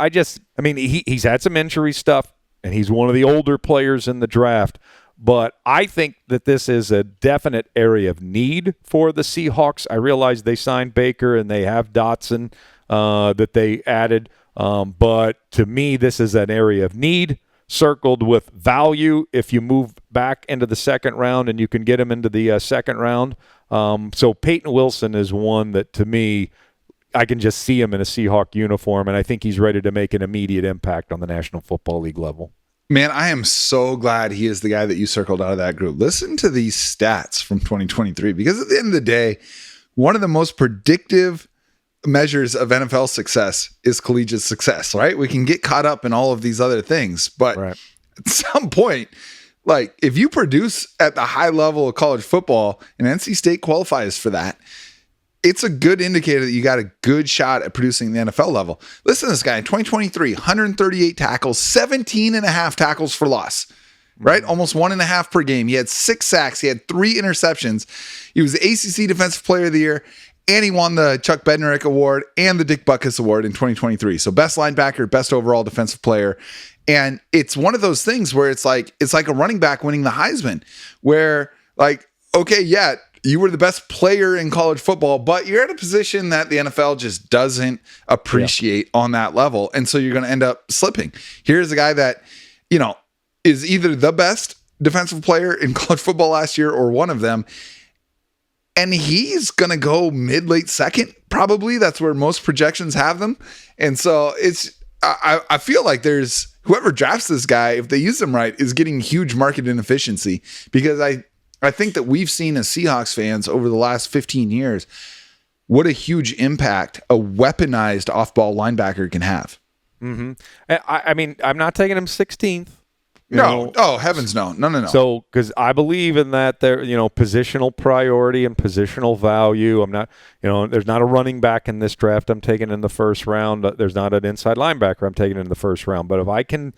he's had some injury stuff, and he's one of the older players in the draft. But I think that this is a definite area of need for the Seahawks. I realize they signed Baker and they have Dotson that they added. But to me, this is an area of need, circled with value if you move back into the second round and you can get him into the second round. So Peyton Wilson is one that, to me, I can just see him in a Seahawk uniform, and I think he's ready to make an immediate impact on the National Football League level. Man, I am so glad he is the guy that you circled out of that group. Listen to these stats from 2023, because at the end of the day, one of the most predictive measures of NFL success is collegiate success, right? We can get caught up in all of these other things, but at some point, like if you produce at the high level of college football and NC State qualifies for that, it's a good indicator that you got a good shot at producing the NFL level. Listen to this guy in 2023, 138 tackles, 17 and a half tackles for loss, right? Almost 1.5 per game. He had 6 sacks. He had 3 interceptions. He was the ACC Defensive Player of the Year. And he won the Chuck Bednarik Award and the Dick Butkus Award in 2023. So best linebacker, best overall defensive player. And it's one of those things where it's like a running back winning the Heisman, where like, okay, yeah, you were the best player in college football, but you're at a position that the NFL just doesn't appreciate on that level. And so you're going to end up slipping. Here's a guy that, is either the best defensive player in college football last year or one of them. And he's going to go mid-late second, probably. That's where most projections have them. And so I feel like there's whoever drafts this guy, if they use him right, is getting huge market inefficiency, because I think that we've seen as Seahawks fans over the last 15 years what a huge impact a weaponized off-ball linebacker can have. Mm-hmm. I mean, I'm not taking him 16th. No. Oh, heavens no. No. So, because I believe in that there, positional priority and positional value. I'm not, there's not a running back in this draft I'm taking in the first round. There's not an inside linebacker I'm taking in the first round. But if I can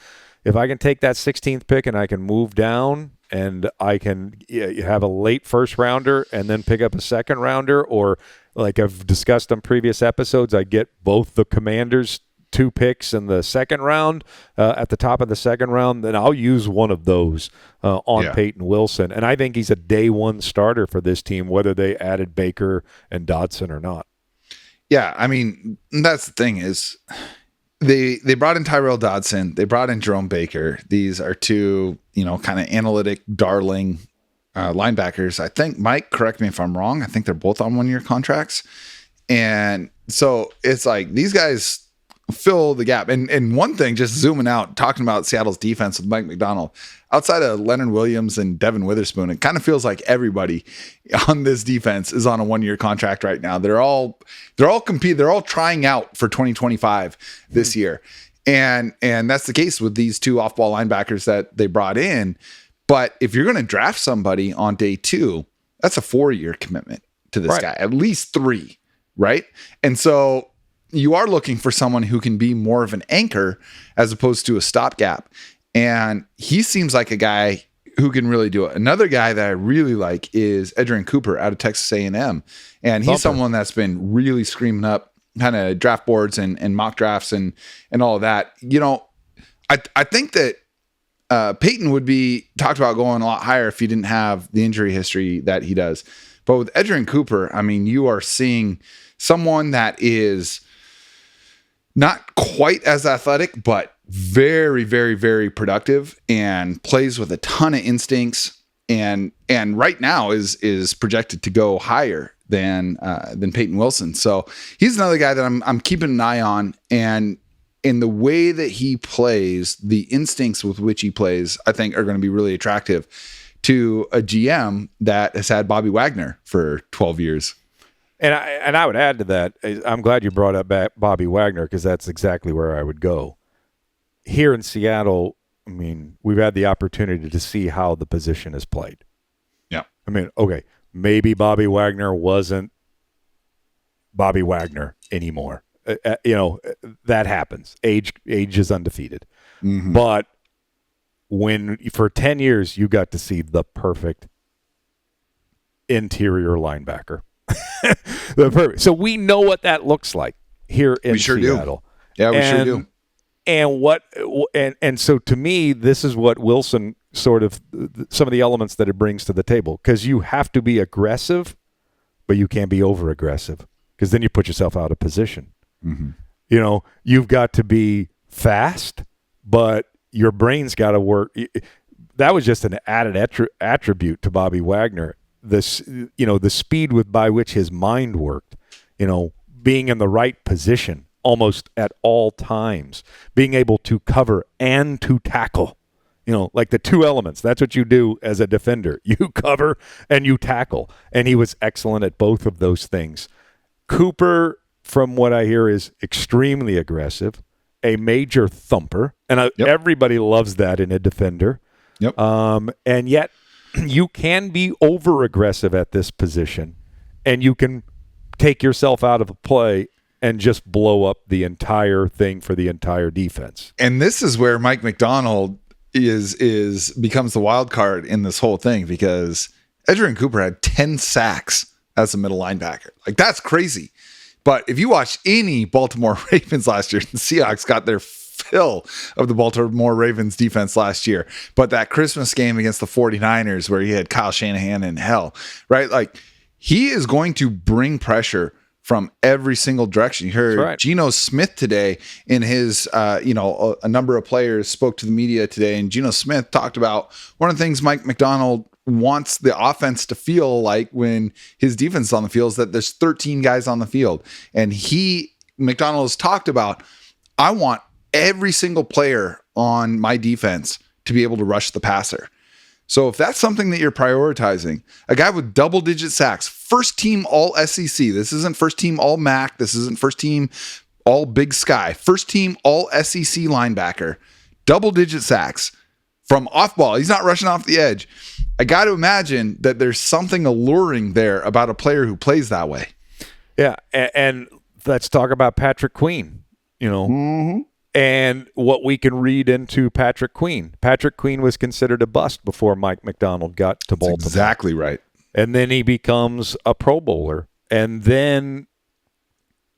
take that 16th pick and I can move down and I can have a late first rounder and then pick up a second rounder, or like I've discussed on previous episodes, I get both the Commanders' 2 picks in the second round at the top of the second round, then I'll use one of those on Peyton Wilson. And I think he's a day one starter for this team, whether they added Baker and Dodson or not. Yeah, I mean, that's the thing is they brought in Tyrell Dodson. They brought in Jerome Baker. These are 2, kind of analytic darling linebackers. I think, Mike, correct me if I'm wrong, I think they're both on 1-year contracts. And so it's like these guys fill the gap. And one thing, just zooming out, talking about Seattle's defense with Mike Macdonald, outside of Leonard Williams and Devin Witherspoon, it kind of feels like everybody on this defense is on a 1-year contract right now. They're all competing. They're all trying out for 2025 this year. And that's the case with these 2 off-ball linebackers that they brought in. But if you're going to draft somebody on day 2, that's a 4-year commitment to this guy, at least 3, right? And so you are looking for someone who can be more of an anchor as opposed to a stopgap. And he seems like a guy who can really do it. Another guy that I really like is Edgerrin Cooper out of Texas A&M. And he's someone that's been really screaming up kind of draft boards and mock drafts and all of that. I think that Peyton would be talked about going a lot higher if he didn't have the injury history that he does. But with Edgerrin Cooper, I mean, you are seeing someone that is not quite as athletic, but very, very, very productive and plays with a ton of instincts. And right now is projected to go higher than Peyton Wilson. So he's another guy that I'm keeping an eye on. And in the way that he plays, the instincts with which he plays, I think are going to be really attractive to a GM that has had Bobby Wagner for 12 years. And I would add to that, I'm glad you brought up Bobby Wagner, because that's exactly where I would go. Here in Seattle, I mean, we've had the opportunity to see how the position is played. Yeah. I mean, okay, maybe Bobby Wagner wasn't Bobby Wagner anymore. That happens. Age is undefeated. Mm-hmm. But when for 10 years you got to see the perfect interior linebacker. So we know what that looks like here in Seattle. Do. Yeah, we sure do. And so to me, this is what Wilson sort of some of the elements that it brings to the table, because you have to be aggressive, but you can't be over aggressive, because then you put yourself out of position. Mm-hmm. You've got to be fast, but your brain's got to work. That was just an added attribute to Bobby Wagner. The speed by which his mind worked, being in the right position almost at all times, being able to cover and to tackle, like the 2 elements. That's what you do as a defender. You cover and you tackle. And he was excellent at both of those things. Cooper, from what I hear, is extremely aggressive, a major thumper. And everybody loves that in a defender. Yep. And yet, you can be over aggressive at this position, and you can take yourself out of a play and just blow up the entire thing for the entire defense. And this is where Mike Macdonald becomes the wild card in this whole thing, because Edgerrin Cooper had 10 sacks as a middle linebacker. Like, that's crazy. But if you watch any Baltimore Ravens last year, the Seahawks got their fill of the Baltimore Ravens defense last year. But that Christmas game against the 49ers where he had Kyle Shanahan in hell, right? Like, he is going to bring pressure from every single direction. You heard Geno Smith today in his, a number of players spoke to the media today, and Geno Smith talked about one of the things Mike Macdonald wants the offense to feel like when his defense is on the field is that there's 13 guys on the field. And Macdonald has talked about, I want every single player on my defense to be able to rush the passer. So if that's something that you're prioritizing, a guy with double-digit sacks, first team all SEC, this isn't first team all MAC, this isn't first team all Big Sky, first team all SEC linebacker, double-digit sacks from off ball. He's not rushing off the edge. I got to imagine that there's something alluring there about a player who plays that way. Yeah, and let's talk about Patrick Queen, and what we can read into Patrick Queen. Patrick Queen was considered a bust before Mike Macdonald got to Baltimore. That's exactly right. And then he becomes a Pro Bowler, and then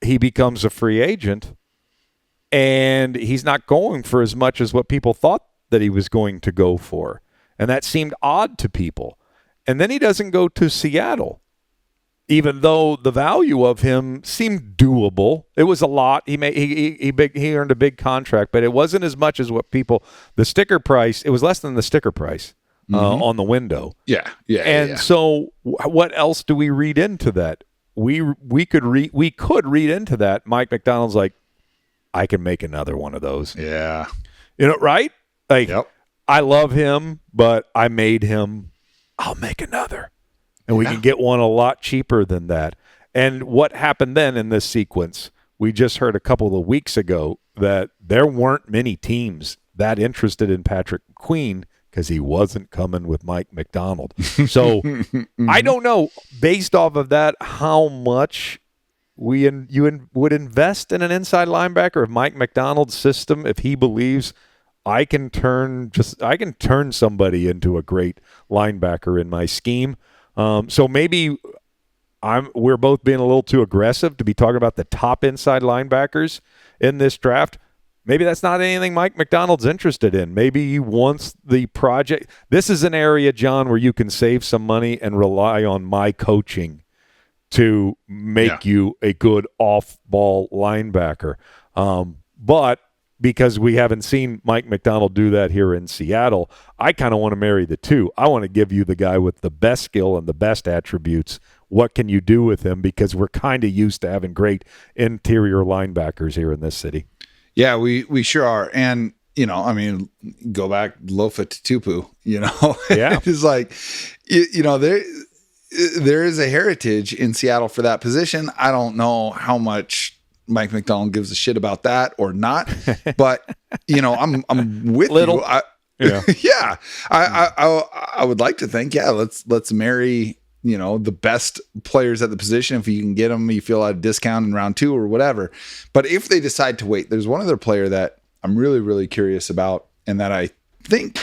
he becomes a free agent, and he's not going for as much as what people thought that he was going to go for. And that seemed odd to people. And then he doesn't go to Seattle, even though the value of him seemed doable. It was a lot. He earned a big contract, but it wasn't as much as what the sticker price, it was less than the sticker price on the window. Yeah. So what else do we read into that? We could read into that. Mike Macdonald's like, I can make another one of those. Yeah. Right? Like, yep. I love him, but I made him. I'll make another. And we can get one a lot cheaper than that. And what happened then in this sequence, we just heard a couple of weeks ago that there weren't many teams that interested in Patrick Queen because he wasn't coming with Mike Macdonald. So I don't know, based off of that, how much you would invest in an inside linebacker of Mike Macdonald's system if he believes I can turn somebody into a great linebacker in my scheme. So maybe we're both being a little too aggressive to be talking about the top inside linebackers in this draft. Maybe that's not anything Mike Macdonald's interested in. Maybe he wants the project. This is an area, John, where you can save some money and rely on my coaching to make you a good off-ball linebacker. But because we haven't seen Mike Macdonald do that here in Seattle, I kind of want to marry the two. I want to give you the guy with the best skill and the best attributes. What can you do with him? Because we're kind of used to having great interior linebackers here in this city. Yeah, we sure are. And, go back Lofa to Tupu, Yeah. It's like, there is a heritage in Seattle for that position. I don't know how much Mike Macdonald gives a shit about that or not, but I'm with Little. you. I would like to think, let's marry, the best players at the position. If you can get them, you feel at a discount in round 2 or whatever. But if they decide to wait, there's one other player that I'm really, really curious about and that I think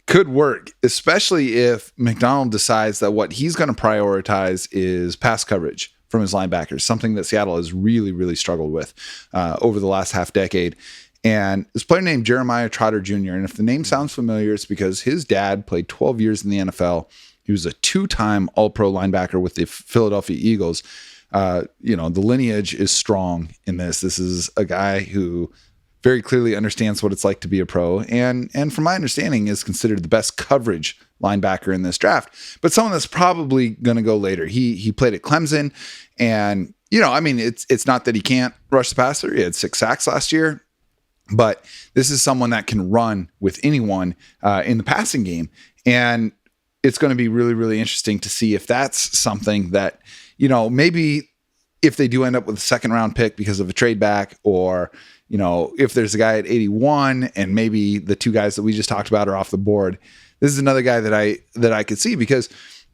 could work, especially if Macdonald decides that what he's going to prioritize is pass coverage from his linebackers, something that Seattle has really, really struggled with over the last half decade. And this player named Jeremiah Trotter Jr., and if the name sounds familiar, it's because his dad played 12 years in the NFL. He was a 2-time All-Pro linebacker with the Philadelphia Eagles. The lineage is strong in this. This is a guy who very clearly understands what it's like to be a pro, and from my understanding is considered the best coverage linebacker in this draft, but someone that's probably going to go later. He played at Clemson, and it's not that he can't rush the passer. He had 6 sacks last year, but this is someone that can run with anyone in the passing game, and it's going to be really, really interesting to see if that's something that, maybe if they do end up with a 2nd round pick because of a trade back, or, if there's a guy at 81 and maybe the 2 guys that we just talked about are off the board. This is another guy that I could see, because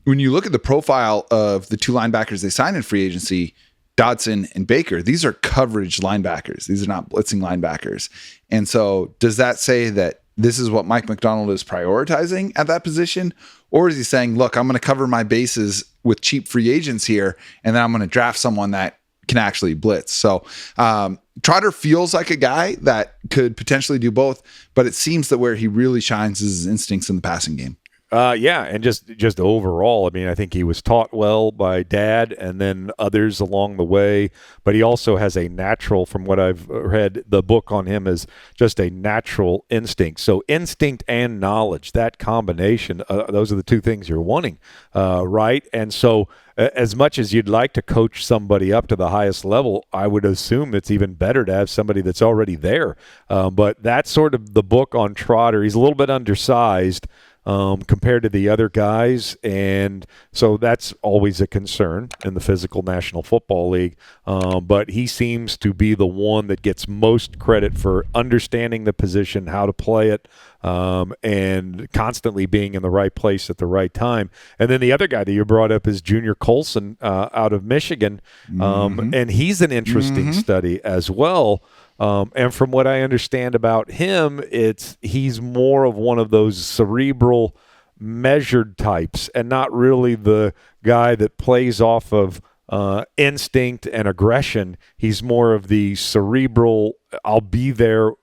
when you look at the profile of the 2 linebackers they signed in free agency, Dodson and Baker, these are coverage linebackers. These are not blitzing linebackers. And so does that say that this is what Mike Macdonald is prioritizing at that position? Or is he saying, look, I'm going to cover my bases with cheap free agents here, and then I'm going to draft someone that can actually blitz? So Trotter feels like a guy that could potentially do both, but it seems that where he really shines is his instincts in the passing game. Yeah, and just overall, I mean, I think he was taught well by dad and then others along the way, but he also has a natural, from what I've read, the book on him is just a natural instinct. So instinct and knowledge, that combination, those are the two things you're wanting, right? And so as much as you'd like to coach somebody up to the highest level, I would assume it's even better to have somebody that's already there. But that's sort of the book on Trotter. He's a little bit undersized compared to the other guys, and so that's always a concern in the physical National Football League. But he seems to be the one that gets most credit for understanding the position, how to play it, and constantly being in the right place at the right time. And then the other guy that you brought up is Junior Colson out of Michigan, and he's an interesting study as well. And from what I understand about him, he's more of one of those cerebral, measured types, and not really the guy that plays off of instinct and aggression. He's more of the cerebral. I'll be there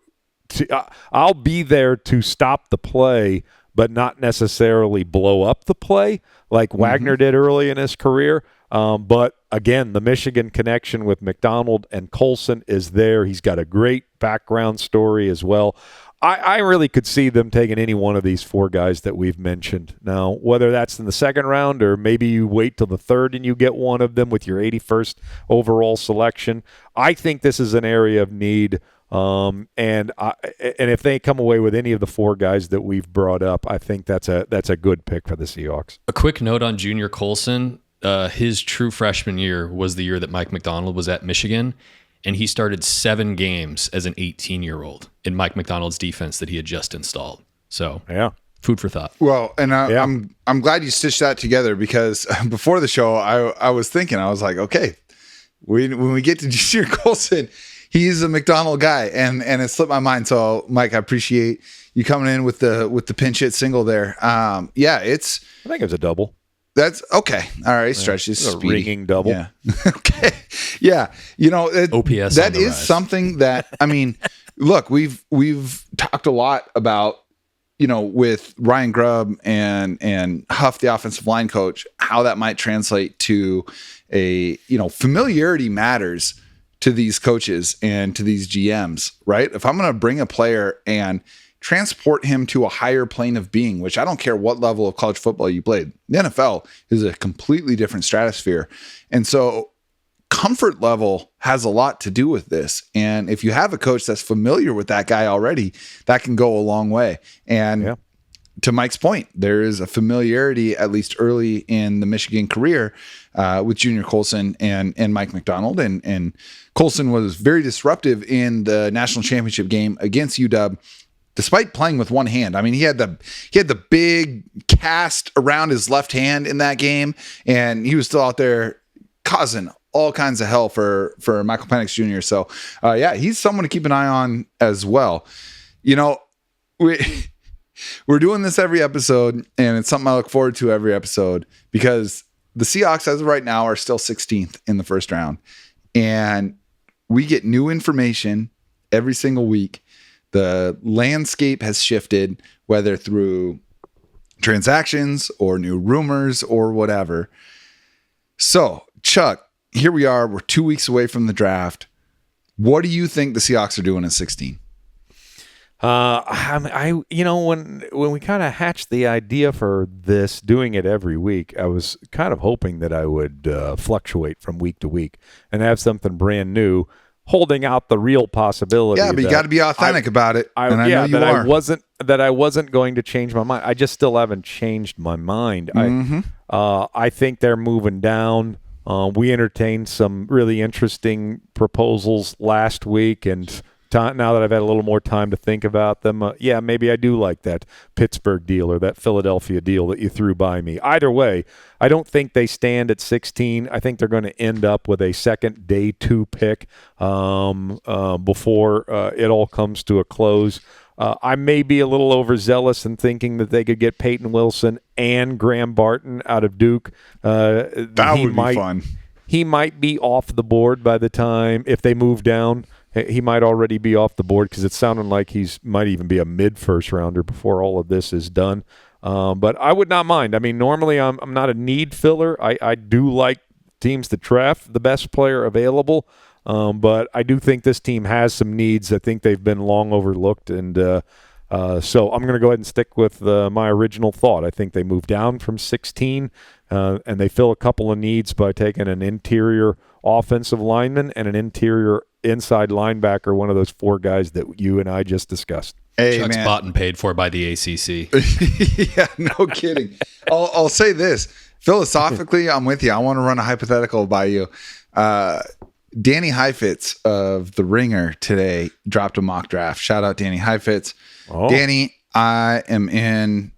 to stop the play, but not necessarily blow up the play like Wagner did early in his career. But again, the Michigan connection with Macdonald and Colson is there. He's got a great background story as well. I really could see them taking any one of these four guys that we've mentioned. Now, whether that's in the second round or maybe you wait till the third and you get one of them with your 81st overall selection, I think this is an area of need. And if they come away with any of the four guys that we've brought up, I think that's a good pick for the Seahawks. A quick note on Junior Colson. His true freshman year was the year that Mike Macdonald was at Michigan, and he started 7 games as an 18-year-old in Mike Macdonald's defense that he had just installed. So, yeah, food for thought. Well, and I'm glad you stitched that together, because before the show, I was thinking, I was like, okay, when we get to Junior Colson, he's a Macdonald guy, and it slipped my mind. So, Mike, I appreciate you coming in with the pinch hit single there. I think it was a double. That's okay. All right. Stretch this a ringing double. Yeah. Okay. Yeah. OPS. That is something that, I mean, look, we've talked a lot about, with Ryan Grubb and Huff, the offensive line coach, how that might translate to familiarity matters to these coaches and to these GMs, right? If I'm going to bring a player and transport him to a higher plane of being, which I don't care what level of college football you played. The NFL is a completely different stratosphere. And so comfort level has a lot to do with this. And if you have a coach that's familiar with that guy already, that can go a long way. And to Mike's point, there is a familiarity, at least early in the Michigan career, with Junior Colson and Mike Macdonald. And Colson was very disruptive in the national championship game against UW, despite playing with one hand. I mean, he had the big cast around his left hand in that game, and he was still out there causing all kinds of hell for Michael Penix Jr. So, he's someone to keep an eye on as well. We're doing this every episode, and it's something I look forward to every episode, because the Seahawks, as of right now, are still 16th in the first round, and we get new information every single week. The landscape has shifted, whether through transactions or new rumors or whatever. So, Chuck, here we are. We're 2 weeks away from the draft. What do you think the Seahawks are doing at 16? When we kind of hatched the idea for this, doing it every week, I was kind of hoping that I would fluctuate from week to week and have something brand new, holding out the real possibility. Yeah, but you got to be authentic about it. I know you are. I wasn't going to change my mind. I just still haven't changed my mind. I think they're moving down. We entertained some really interesting proposals last week, and now that I've had a little more time to think about them, maybe I do like that Pittsburgh deal or that Philadelphia deal that you threw by me. Either way, I don't think they stand at 16. I think they're going to end up with a second day 2 pick before it all comes to a close. I may be a little overzealous in thinking that they could get Peyton Wilson and Graham Barton out of Duke. That would be fun. He might be off the board by the time, if they move down, he might already be off the board because it's sounding like might even be a mid-first rounder before all of this is done. But I would not mind. I mean, normally I'm not a need filler. I do like teams that draft the best player available. But I do think this team has some needs. I think they've been long overlooked, and so I'm going to go ahead and stick with my original thought. I think they move down from 16, and they fill a couple of needs by taking an interior offensive lineman and an interior inside linebacker, one of those 4 guys that you and I just discussed. Hey, Chuck's man. bought and paid for by the ACC. Yeah, no kidding. I'll say this. Philosophically, I'm with you. I want to run a hypothetical by you. Danny Heifetz of The Ringer today dropped a mock draft. Shout out Danny Heifetz. Oh. Danny, I am in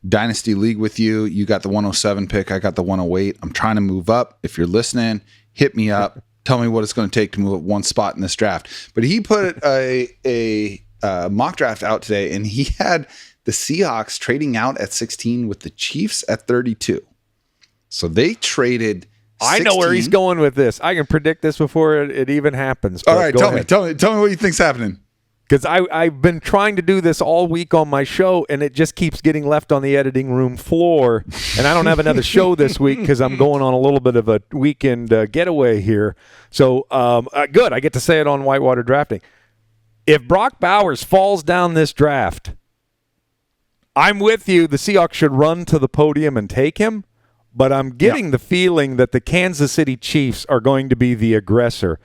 Dynasty League with you. You got the 107 pick. I got the 108. I'm trying to move up. If you're listening, hit me up. Tell me what it's going to take to move up one spot in this draft. But he put a mock draft out today, and he had the Seahawks trading out at 16 with the Chiefs at 32. So they traded 16. I know where he's going with this. I can predict this before it even happens. All right, tell me what you think's happening. Because I've been trying to do this all week on my show, and it just keeps getting left on the editing room floor. And I don't have another show this week because I'm going on a little bit of a weekend getaway here. So, good. I get to say it on Whitewater Drafting. If Brock Bowers falls down this draft, I'm with you. The Seahawks should run to the podium and take him. But I'm getting the feeling that the Kansas City Chiefs are going to be the aggressor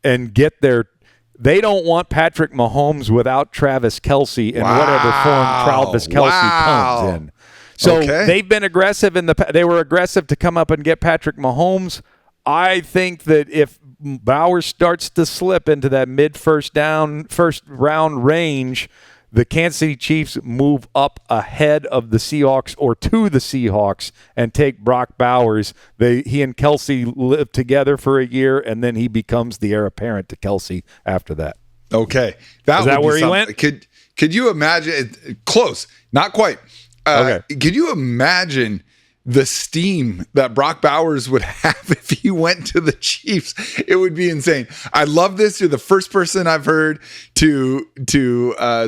and get their – they don't want Patrick Mahomes without Travis Kelce in whatever form Travis Kelce comes in. So they've been aggressive they were aggressive to come up and get Patrick Mahomes. I think that if Bowers starts to slip into that first round range – the Kansas City Chiefs move up ahead of the Seahawks or to the Seahawks and take Brock Bowers. He and Kelce live together for a year, and then he becomes the heir apparent to Kelce after that. Okay. Is that where he went? Could you imagine? Close. Not quite. Okay. Could you imagine the steam that Brock Bowers would have if he went to the Chiefs? It would be insane. I love this. You're the first person I've heard to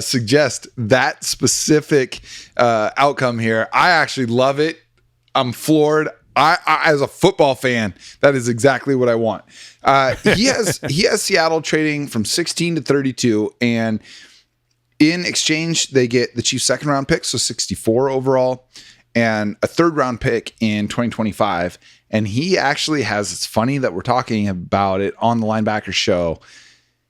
suggest that specific outcome here. I actually love it. I'm floored. I as a football fan, that is exactly what I want. He has Seattle trading from 16 to 32, and in exchange, they get the Chiefs' second round pick, so 64 overall, and a third round pick in 2025. And he actually has, it's funny that we're talking about it on the Linebacker Show.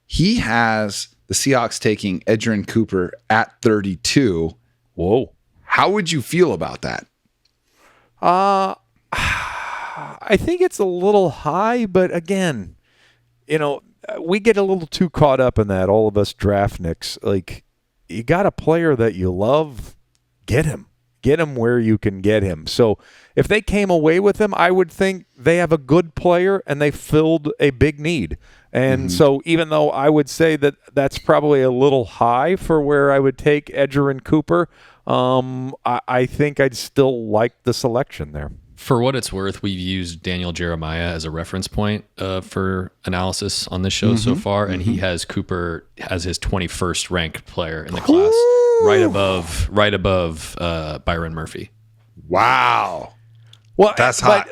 He has the Seahawks taking Edgerrin Cooper at 32. Whoa. How would you feel about that? I think it's a little high, but again, we get a little too caught up in that, all of us draftniks. Like, you got a player that you love, get him. Get him where you can get him. So if they came away with him, I would think they have a good player and they filled a big need. And so even though I would say that that's probably a little high for where I would take Edgerrin Cooper, I think I'd still like the selection there. For what it's worth, we've used Daniel Jeremiah as a reference point for analysis on this show so far, and he has Cooper as his 21st ranked player in the class, right above Byron Murphy. Wow. Well, that's hot.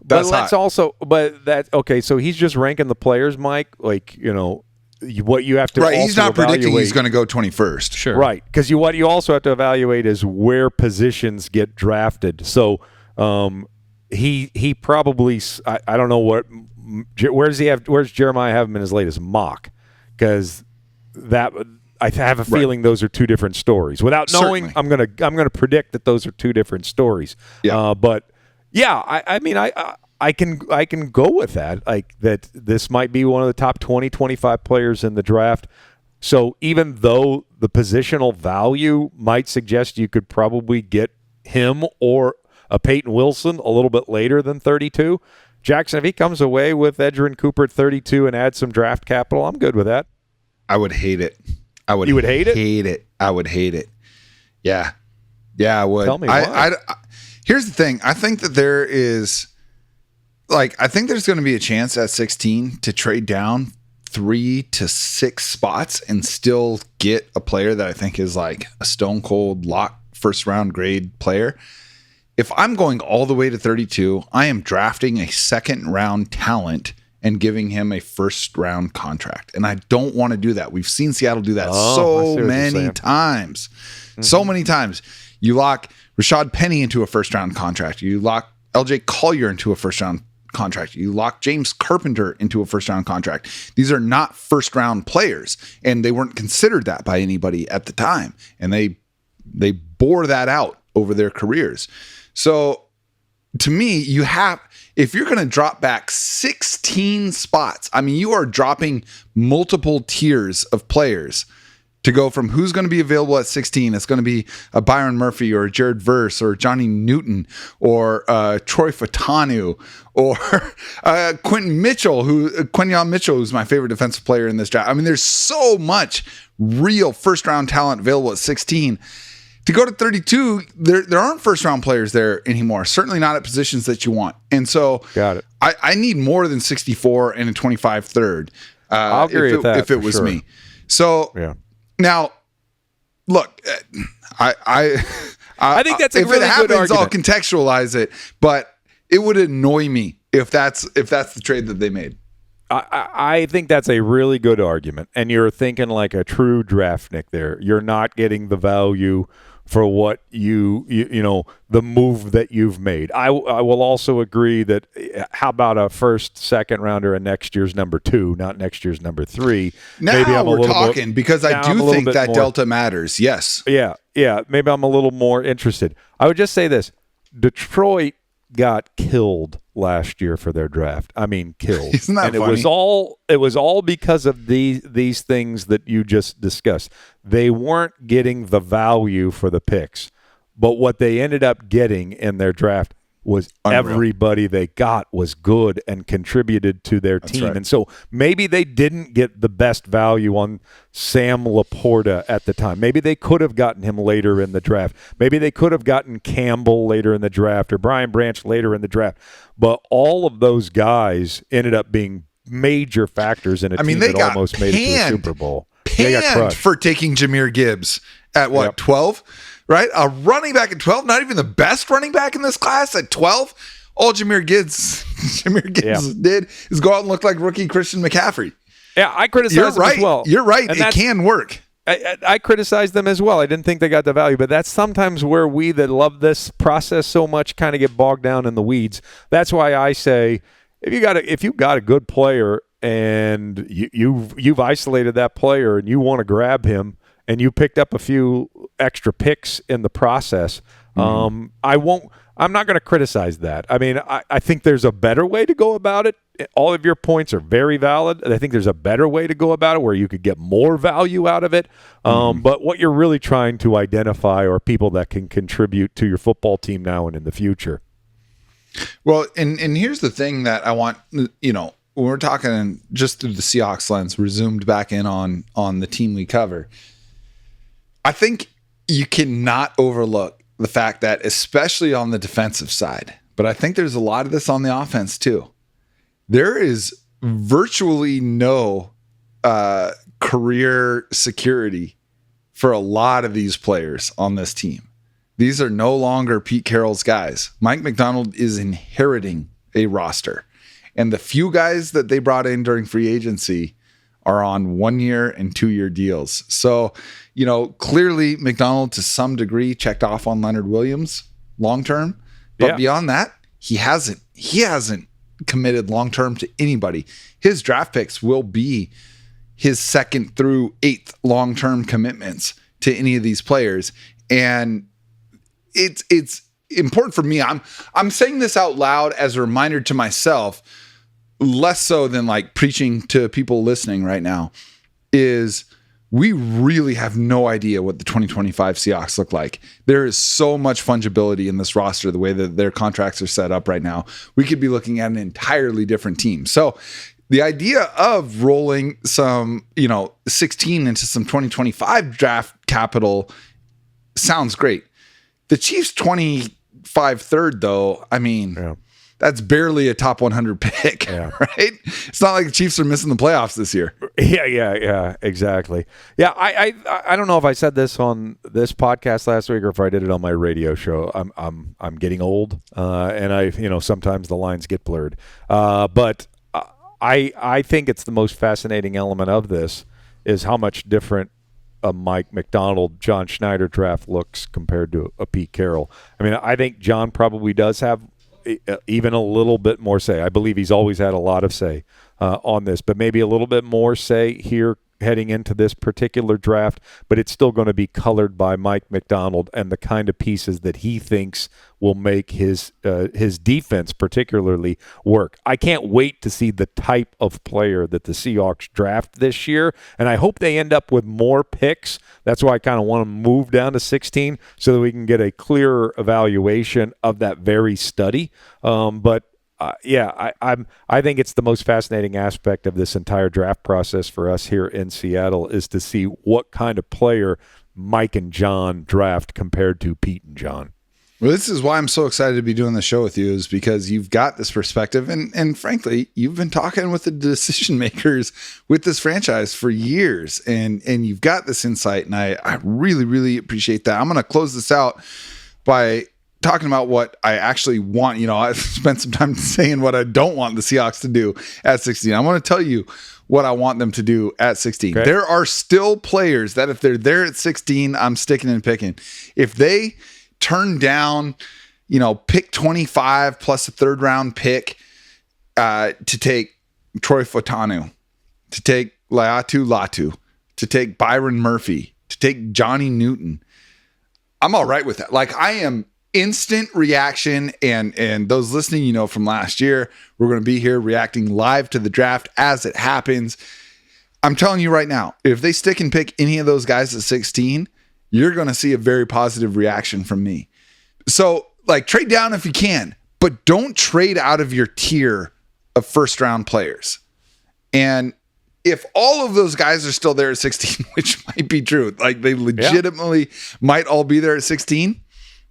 But let's also, okay. So he's just ranking the players, Mike. Like, what you have to right. Also he's not evaluate, predicting he's going to go 21st. Sure. Right. Because what you also have to evaluate is where positions get drafted. So he probably, I don't know where's Jeremiah have him in his latest mock? Because I have a feeling those are two different stories. Without knowing, Certainly. I'm gonna predict that those are two different stories. Yeah. But yeah, I mean I can go with that. Like, that this might be one of the top 20, 25 players in the draft. So even though the positional value might suggest you could probably get him or a Peyton Wilson a little bit later than 32, Jacson, if he comes away with Edgerrin Cooper at 32 and adds some draft capital, I'm good with that. I would hate it. You would hate it? Hate it. I would hate it. Yeah. Yeah, I would. Tell me why. Here's the thing. I think that there's going to be a chance at 16 to trade down 3 to 6 spots and still get a player that I think is like a stone cold lock first round grade player. If I'm going all the way to 32, I am drafting a second round talent and giving him a first round contract. And I don't want to do that. We've seen Seattle do that so many times. Mm-hmm. So many times. You lock Rashad Penny into a first round contract. You lock LJ Collier into a first round contract. You lock James Carpenter into a first round contract. These are not first round players, and they weren't considered that by anybody at the time. And they bore that out over their careers. So to me, if you're going to drop back 16 spots, I mean, you are dropping multiple tiers of players to go from who's going to be available at 16. It's going to be a Byron Murphy or a Jared Verse or Johnny Newton or Troy Fatanu or Quentin Mitchell, who's my favorite defensive player in this draft. I mean, there's so much real first round talent available at 16. To go to 32, there aren't first round players there anymore. Certainly not at positions that you want. And so got it. I need more than 64 and a 25 third. I'll agree with that if it was me. So yeah. Now, look, I think that's a if really it happens, good argument. I'll contextualize it, but it would annoy me if that's the trade that they made. I think that's a really good argument, and you're thinking like a true draftnik there. You're not getting the value for what you the move that you've made. I will also agree that how about a first, second rounder and next year's number 2, not next year's number 3. Now maybe I'm we're talking because I do think that delta matters. Yes. Yeah. Maybe I'm a little more interested. I would just say this: Detroit got killed last year for their draft. I mean, killed. Isn't that and funny? It was all because of these things that you just discussed. They weren't getting the value for the picks, but what they ended up getting in their draft was unreal. Everybody they got was good and contributed to their team. Right. And so maybe they didn't get the best value on Sam Laporta at the time. Maybe they could have gotten him later in the draft. Maybe they could have gotten Campbell later in the draft or Brian Branch later in the draft. But all of those guys ended up being major factors in a team that almost made it to the Super Bowl. They got crushed for taking Jahmyr Gibbs at 12? Right? A running back at 12, not even the best running back in this class at 12. All Jahmyr Gibbs did is go out and look like rookie Christian McCaffrey. Yeah, I criticized them as well. You're right. And it can work. I criticized them as well. I didn't think they got the value, but that's sometimes where we that love this process so much kind of get bogged down in the weeds. That's why I say if you've got a good player and you've isolated that player and you want to grab him, and you picked up a few extra picks in the process, I'm not going to criticize that. I mean, I think there's a better way to go about it. All of your points are very valid. I think there's a better way to go about it where you could get more value out of it. But what you're really trying to identify are people that can contribute to your football team now and in the future. Well, and here's the thing that I want, when we're talking just through the Seahawks lens, resumed back in on the team we cover, I think you cannot overlook the fact that, especially on the defensive side, but I think there's a lot of this on the offense too. There is virtually no career security for a lot of these players on this team. These are no longer Pete Carroll's guys. Mike Macdonald is inheriting a roster, and the few guys that they brought in during free agency are on 1-year and 2-year deals. So, clearly Macdonald to some degree checked off on Leonard Williams long-term, but beyond that, he hasn't committed long-term to anybody. His draft picks will be his 2nd through 8th long-term commitments to any of these players. And it's important for me. I'm saying this out loud as a reminder to myself, less so than like preaching to people listening right now, is we really have no idea what the 2025 Seahawks look like. There is so much fungibility in this roster, the way that their contracts are set up right now. We could be looking at an entirely different team. So the idea of rolling some, 16 into some 2025 draft capital sounds great. The Chiefs 25 third, though, I mean, that's barely a top 100 pick, right? It's not like the Chiefs are missing the playoffs this year. Yeah, exactly. Yeah, I don't know if I said this on this podcast last week or if I did it on my radio show. I'm getting old, and sometimes the lines get blurred. But I think it's the most fascinating element of this is how much different a Mike Macdonald, John Schneider draft looks compared to a Pete Carroll. I mean, I think John probably does have even a little bit more say. I believe he's always had a lot of say on this, but maybe a little bit more say here heading into this particular draft, but it's still going to be colored by Mike Macdonald and the kind of pieces that he thinks will make his defense particularly work. I can't wait to see the type of player that the Seahawks draft this year, and I hope they end up with more picks. That's why I kind of want to move down to 16 so that we can get a clearer evaluation of that very study. I think it's the most fascinating aspect of this entire draft process for us here in Seattle is to see what kind of player Mike and John draft compared to Pete and John. Well, this is why I'm so excited to be doing the show with you, is because you've got this perspective, and frankly, you've been talking with the decision makers with this franchise for years, and you've got this insight, and I really, really appreciate that. I'm going to close this out by talking about what I actually want. I've spent some time saying what I don't want the Seahawks to do at 16. I want to tell you what I want them to do at 16. Okay. There are still players that if they're there at 16, I'm sticking and picking. If they turn down, pick 25 plus a third round pick to take Troy Fautanu, to take Laiatu Latu, to take Byron Murphy, to take Johnny Newton, I'm all right with that. Like, I am instant reaction, and those listening, from last year, we're going to be here reacting live to the draft as it happens. I'm telling you right now, if they stick and pick any of those guys at 16, you're going to see a very positive reaction from me. So, trade down if you can, but don't trade out of your tier of first round players. And if all of those guys are still there at 16, which might be true, they legitimately might all be there at 16,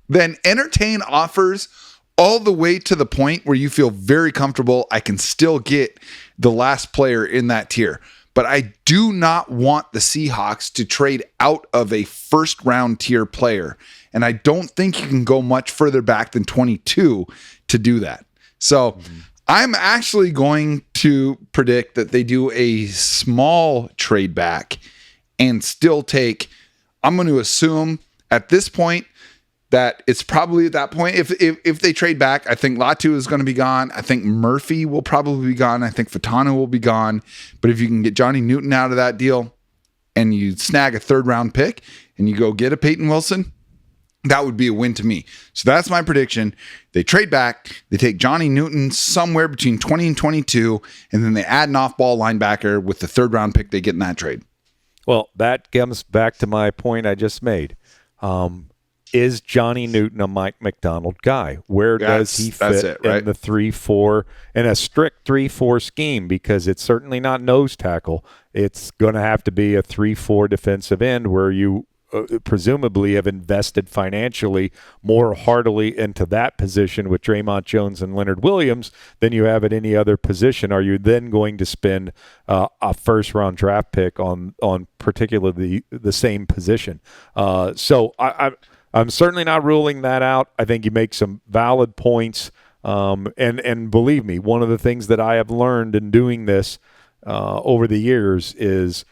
then entertain offers all the way to the point where you feel very comfortable. I can still get the last player in that tier, but I do not want the Seahawks to trade out of a first round tier player. And I don't think you can go much further back than 22 to do that. So I'm actually going to predict that they do a small trade back and still take, I'm going to assume at this point, that it's probably at that point, if they trade back, I think Latu is going to be gone. I think Murphy will probably be gone. I think Fautanu will be gone. But if you can get Johnny Newton out of that deal and you snag a third round pick and you go get a Peyton Wilson, that would be a win to me. So that's my prediction. They trade back. They take Johnny Newton somewhere between 20 and 22, and then they add an off-ball linebacker with the third round pick they get in that trade. Well, that comes back to my point I just made. Is Johnny Newton a Mike Macdonald guy? Where does he fit in the 3-4, in a strict 3-4 scheme? Because it's certainly not nose tackle. It's going to have to be a 3-4 defensive end where you presumably have invested financially more heartily into that position with Draymond Jones and Leonard Williams than you have at any other position. Are you then going to spend a first-round draft pick on particularly the same position? So I'm certainly not ruling that out. I think you make some valid points. And believe me, one of the things that I have learned in doing this over the years is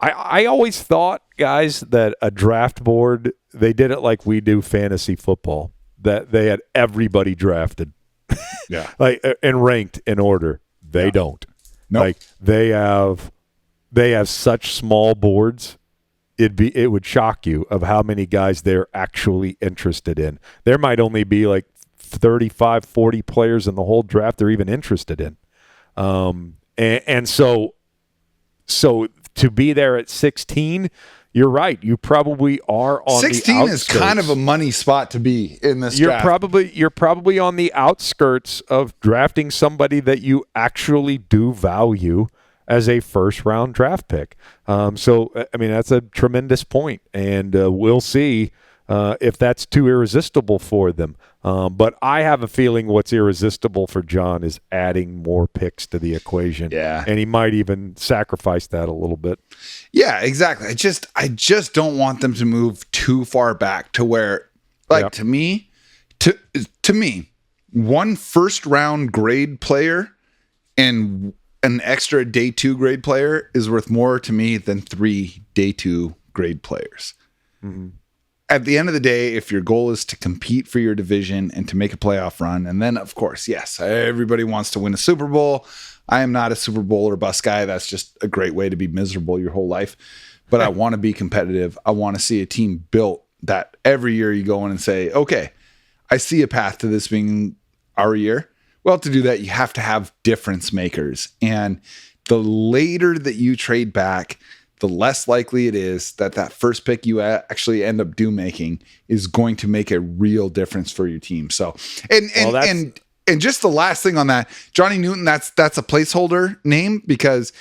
I always thought, guys, that a draft board, they did it like we do fantasy football, that they had everybody drafted and ranked in order. They don't. Nope. They have such small boards. It would shock you of how many guys they're actually interested in. There might only be 35, 40 players in the whole draft they're even interested in. And so to be there at 16, you're right. You probably are on 16 the outskirts. is kind of a money spot to be in this You're draft. probably on the outskirts of drafting somebody that you actually do value as a first-round draft pick. So, I mean, that's a tremendous point, and we'll see if that's too irresistible for them. But I have a feeling what's irresistible for John is adding more picks to the equation. Yeah. And he might even sacrifice that a little bit. Yeah, exactly. I just don't want them to move too far back to where, like, Yep. to me, one first round grade player and an extra day 2 grade player is worth more to me than 3 day 2 grade players. Mm-hmm. At the end of the day, if your goal is to compete for your division and to make a playoff run, and then, of course, yes, everybody wants to win a Super Bowl. I am not a Super Bowl or bust guy. That's just a great way to be miserable your whole life. But I want to be competitive. I want to see a team built that every year you go in and say, okay, I see a path to this being our year. Well, to do that, you have to have difference makers. And the later that you trade back, the less likely it is that that first pick you actually end up making is going to make a real difference for your team. So, and just the last thing on that, Johnny Newton, that's a placeholder name because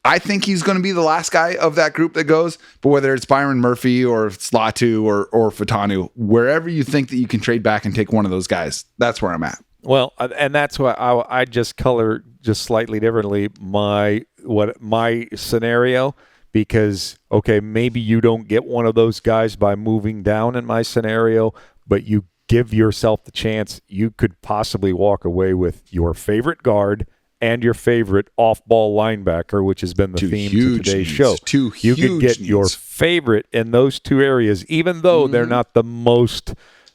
I think he's going to be the last guy of that group that goes. But whether it's Byron Murphy or Slatu or Fatanu, wherever you think that you can trade back and take one of those guys, that's where I'm at. Well, and that's why I just color just slightly differently my scenario. Because, okay, maybe you don't get one of those guys by moving down in my scenario, but you give yourself the chance you could possibly walk away with your favorite guard and your favorite off-ball linebacker, which has been the theme to today's show. You could get your favorite in those two areas, even though they're not the most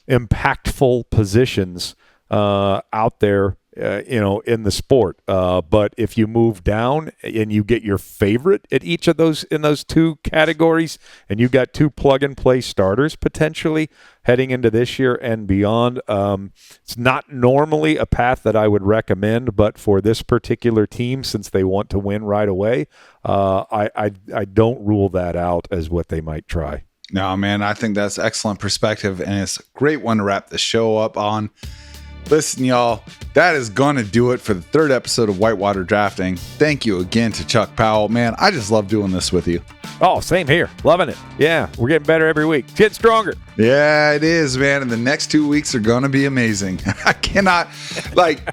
impactful positions out there. In the sport. But if you move down and you get your favorite at each of those in those two categories, and you got 2 plug-and-play starters potentially heading into this year and beyond, it's not normally a path that I would recommend, but for this particular team, since they want to win right away, I don't rule that out as what they might try. No, man, I think that's excellent perspective, and it's a great one to wrap the show up on. Listen, y'all, that is going to do it for the 3rd episode of Whitewater Drafting. Thank you again to Chuck Powell. Man, I just love doing this with you. Oh, same here. Loving it. Yeah, we're getting better every week. It's getting stronger. Yeah, it is, man. And the next 2 weeks are going to be amazing. I cannot,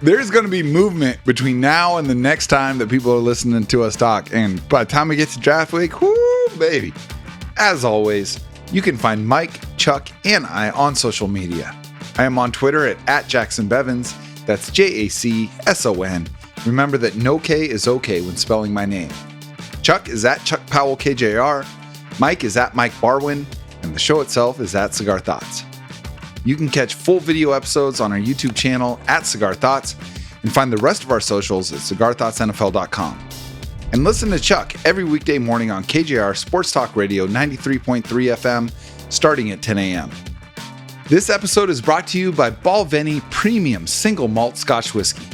there's going to be movement between now and the next time that people are listening to us talk. And by the time we get to draft week, whoo, baby. As always, you can find Mike, Chuck, and I on social media. I am on Twitter at JacksonBevins. That's JACSON. Remember that no K is okay when spelling my name. Chuck is at Chuck Powell KJR. Mike is at Mike Barwin. And the show itself is at Cigar Thoughts. You can catch full video episodes on our YouTube channel at Cigar Thoughts and find the rest of our socials at CigarThoughtsNFL.com. And listen to Chuck every weekday morning on KJR Sports Talk Radio 93.3 FM starting at 10 a.m. This episode is brought to you by Balvenie Premium Single Malt Scotch Whiskey.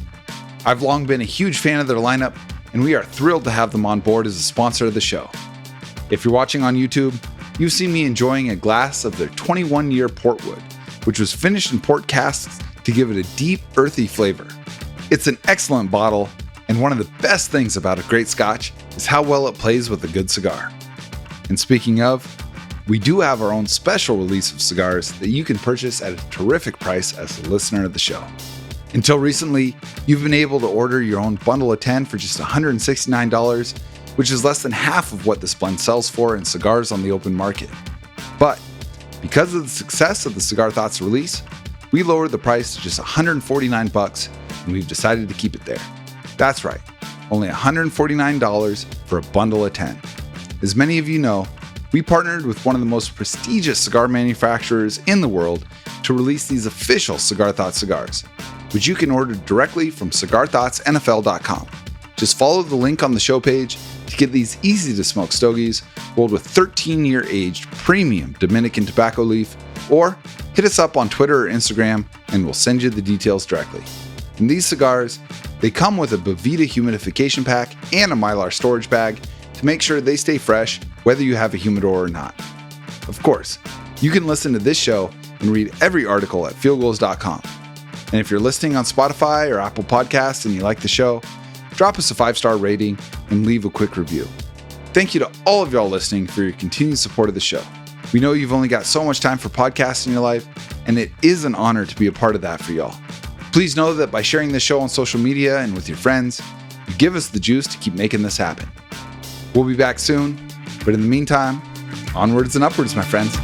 I've long been a huge fan of their lineup, and we are thrilled to have them on board as a sponsor of the show. If you're watching on YouTube, you've seen me enjoying a glass of their 21-year Portwood, which was finished in port casks to give it a deep, earthy flavor. It's an excellent bottle, and one of the best things about a great Scotch is how well it plays with a good cigar. And speaking of, we do have our own special release of cigars that you can purchase at a terrific price as a listener of the show. Until recently, you've been able to order your own bundle of 10 for just $169, which is less than half of what this blend sells for in cigars on the open market. But because of the success of the Cigar Thoughts release, we lowered the price to just $149, and we've decided to keep it there. That's right, only $149 for a bundle of 10. As many of you know, we partnered with one of the most prestigious cigar manufacturers in the world to release these official Cigar Thoughts cigars, which you can order directly from CigarThoughtsNFL.com. Just follow the link on the show page to get these easy-to-smoke stogies rolled with 13-year aged premium Dominican tobacco leaf, or hit us up on Twitter or Instagram and we'll send you the details directly. And these cigars, they come with a Bovita humidification pack and a Mylar storage bag to make sure they stay fresh whether you have a humidor or not. Of course, you can listen to this show and read every article at fieldgoals.com. And if you're listening on Spotify or Apple Podcasts and you like the show, drop us a 5-star rating and leave a quick review. Thank you to all of y'all listening for your continued support of the show. We know you've only got so much time for podcasts in your life, and it is an honor to be a part of that for y'all. Please know that by sharing this show on social media and with your friends, you give us the juice to keep making this happen. We'll be back soon, but in the meantime, onwards and upwards, my friends.